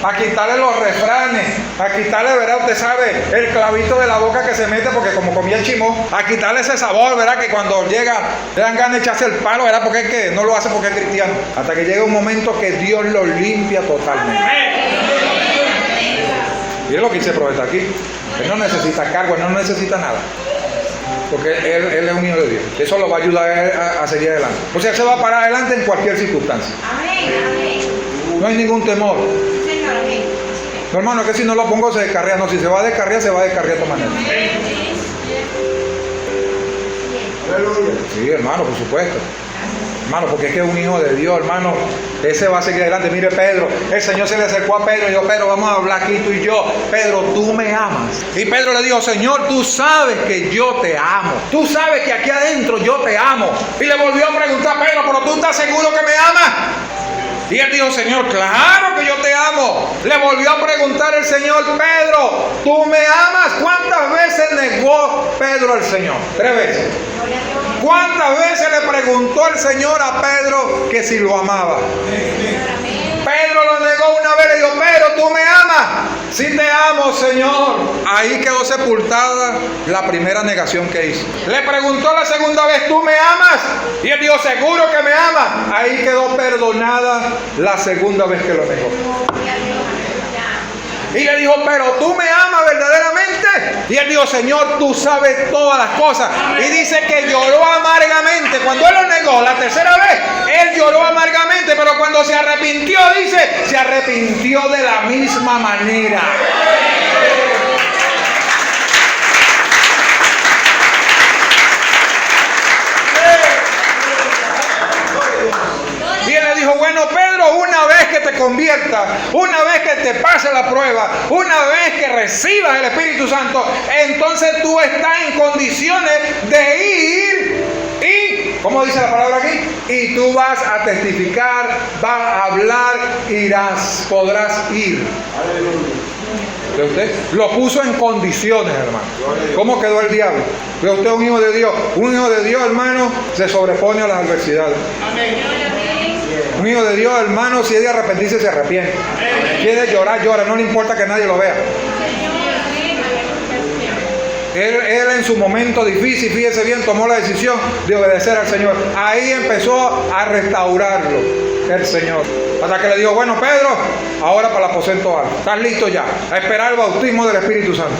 S3: a quitarle los refranes, a quitarle, ¿verdad? Usted sabe, el clavito de la boca que se mete porque como comía el chimón, a quitarle ese sabor, ¿verdad? Que cuando llega le dan ganas de echarse el palo, ¿verdad? Porque es que no lo hace porque es cristiano. Hasta que llega un momento que Dios lo limpia totalmente. Miren lo que dice el profeta aquí. Él no necesita cargo, él no necesita nada. Porque él es un hijo de Dios. Eso lo va a ayudar a seguir adelante. O sea, él se va a parar adelante en cualquier circunstancia. No hay ningún temor. No, hermano, es que si no lo pongo se descarría. No, si se va a descarriar, se va a descarriar de todas maneras. Sí, hermano, por supuesto. Hermano, porque es que es un hijo de Dios, hermano. Ese va a seguir adelante. Mire, Pedro, el Señor se le acercó a Pedro y dijo, Pedro, vamos a hablar aquí tú y yo. Pedro, tú me amas. Y Pedro le dijo, Señor, tú sabes que yo te amo. Tú sabes que aquí adentro yo te amo. Y le volvió a preguntar, Pedro, pero tú estás seguro que me amas. Y él dijo, Señor, claro que yo te amo. Le volvió a preguntar el Señor, Pedro, ¿tú me amas? ¿Cuántas veces negó Pedro al Señor? 3 veces. ¿Cuántas veces le preguntó el Señor a Pedro que si lo amaba? Pedro lo negó una vez, le dijo, Pedro, ¿tú me amas? Sí te amo, Señor. Ahí quedó sepultada la primera negación que hizo. Le preguntó la segunda vez, ¿tú me amas? Y él dijo, seguro que me amas. Ahí quedó perdonada la segunda vez que lo negó. Y le dijo, pero tú me amas verdaderamente. Y él dijo, Señor, tú sabes todas las cosas. Y dice que lloró amargamente. Cuando él lo negó la tercera vez, él lloró amargamente. Pero cuando se arrepintió, dice, se arrepintió de la misma manera. Y él le dijo, bueno, Pedro, una vez que te conviertas, una vez que te pase la prueba, una vez que recibas el Espíritu Santo, entonces tú estás en condiciones de ir y, ¿cómo dice la palabra aquí? Y tú vas a testificar, vas a hablar, podrás ir. Usted lo puso en condiciones, hermano. ¿Cómo quedó el diablo? Pero usted es un hijo de Dios. Un hijo de Dios, hermano, se sobrepone a las adversidades. Un hijo de Dios, hermano, si es de arrepentirse, se arrepiente. Quiere llorar, llora. No le importa que nadie lo vea. Él en su momento difícil, fíjese bien, tomó la decisión de obedecer al Señor. Ahí empezó a restaurarlo el Señor. Hasta que le dijo, bueno, Pedro, ahora para el aposento alto. ¿Estás listo ya? A esperar el bautismo del Espíritu Santo.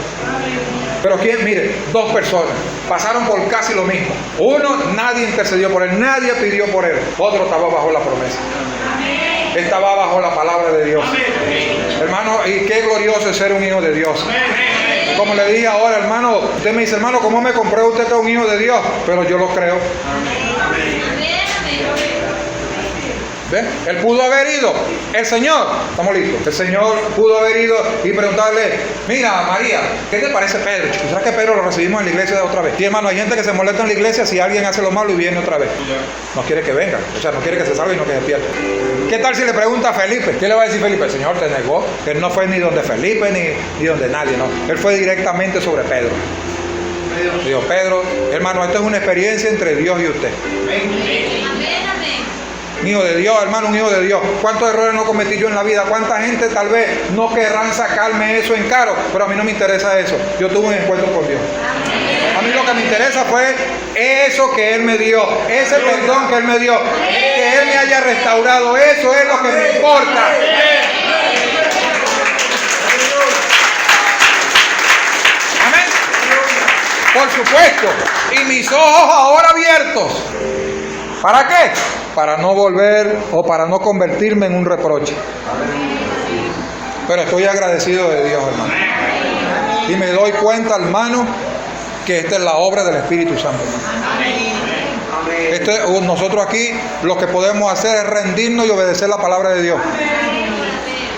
S3: Pero quién, mire, 2 personas pasaron por casi lo mismo. Uno, nadie intercedió por él, nadie pidió por él. Otro estaba bajo la promesa. Estaba bajo la palabra de Dios. Hermano, y qué glorioso es ser un hijo de Dios. Como le dije ahora, hermano, usted me dice, hermano, ¿cómo me compró usted que es un hijo de Dios? Pero yo lo creo. ¿Ves? Él pudo haber ido. El Señor, estamos listos. El Señor pudo haber ido y preguntarle, mira María, ¿qué te parece Pedro? ¿Sabes que Pedro lo recibimos en la iglesia otra vez? Y hermano, hay gente que se molesta en la iglesia si alguien hace lo malo y viene otra vez. No quiere que venga, o sea, no quiere que se salve y no que se pierda. ¿Qué tal si le pregunta a Felipe? ¿Qué le va a decir Felipe? El Señor te negó. Él no fue ni donde Felipe ni donde nadie, no. Él fue directamente sobre Pedro. Dijo, Pedro, hermano, esto es una experiencia entre Dios y usted. Un hijo de Dios, hermano, un hijo de Dios. ¿Cuántos errores no cometí yo en la vida? ¿Cuánta gente tal vez no querrán sacarme eso en caro? Pero a mí no me interesa eso. Yo tuve un encuentro con Dios. A mí lo que me interesa fue eso que Él me dio, ese perdón que Él me dio, que Él me haya restaurado. Eso es lo que me importa. Amén. Por supuesto. Y mis ojos ahora abiertos. ¿Para qué? Para no volver o para no convertirme en un reproche. Pero estoy agradecido de Dios, hermano. Y me doy cuenta, hermano, que esta es la obra del Espíritu Santo. Nosotros aquí lo que podemos hacer es rendirnos y obedecer la palabra de Dios.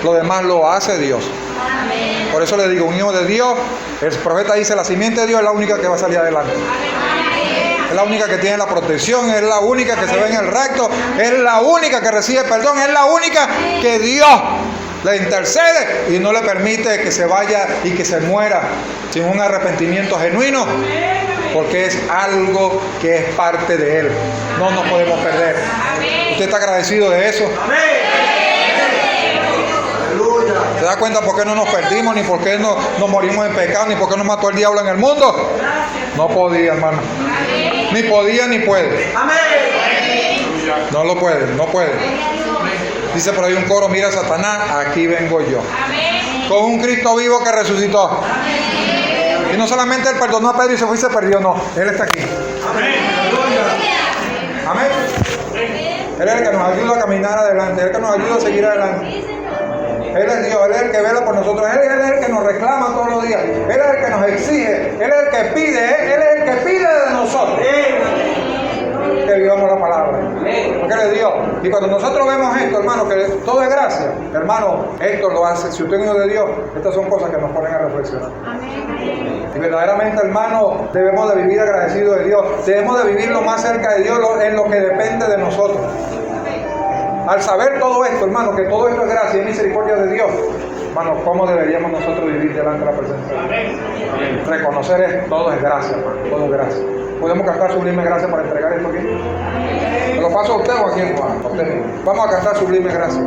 S3: Lo demás lo hace Dios. Por eso le digo, un hijo de Dios, el profeta dice, la simiente de Dios es la única que va a salir adelante. Es la única que tiene la protección, es la única que se ve en el recto, es la única que recibe perdón, es la única que Dios le intercede y no le permite que se vaya y que se muera sin un arrepentimiento genuino, porque es algo que es parte de Él. No nos podemos perder. ¿Usted está agradecido de eso? ¿Se da cuenta por qué no nos perdimos, ni por qué no morimos en pecado, ni por qué nos mató el diablo en el mundo? No podía, hermano. Ni podía ni puede. No lo puede, no puede. Dice por ahí un coro, mira Satanás, aquí vengo yo. Con un Cristo vivo que resucitó. Y no solamente Él perdonó a Pedro y se fue y se perdió, no. Él está aquí. Amén. Él es el que nos ayuda a caminar adelante, Él es el que nos ayuda a seguir adelante. Él es Dios, Él es el que vela por nosotros, Él es el que nos reclama todos los días, Él es el que nos exige, Él es el que pide, Él es el que pide de nosotros que vivamos la palabra. Porque Él es Dios. Y cuando nosotros vemos esto, hermano, que todo es gracia, hermano, esto lo hace. Si usted es hijo de Dios, estas son cosas que nos ponen a reflexionar. Y verdaderamente, hermano, debemos de vivir agradecidos de Dios, debemos de vivir lo más cerca de Dios en lo que depende de nosotros. Al saber todo esto, hermano, que todo esto es gracia y misericordia de Dios, hermano, ¿cómo deberíamos nosotros vivir delante de la presencia de Dios? Reconocer todo es gracia, hermano, todo es gracia. ¿Podemos cantar sublime gracia para entregar esto aquí? ¿Me lo paso a usted o a quién, Juan? A usted mismo. Vamos a cantar sublime gracia.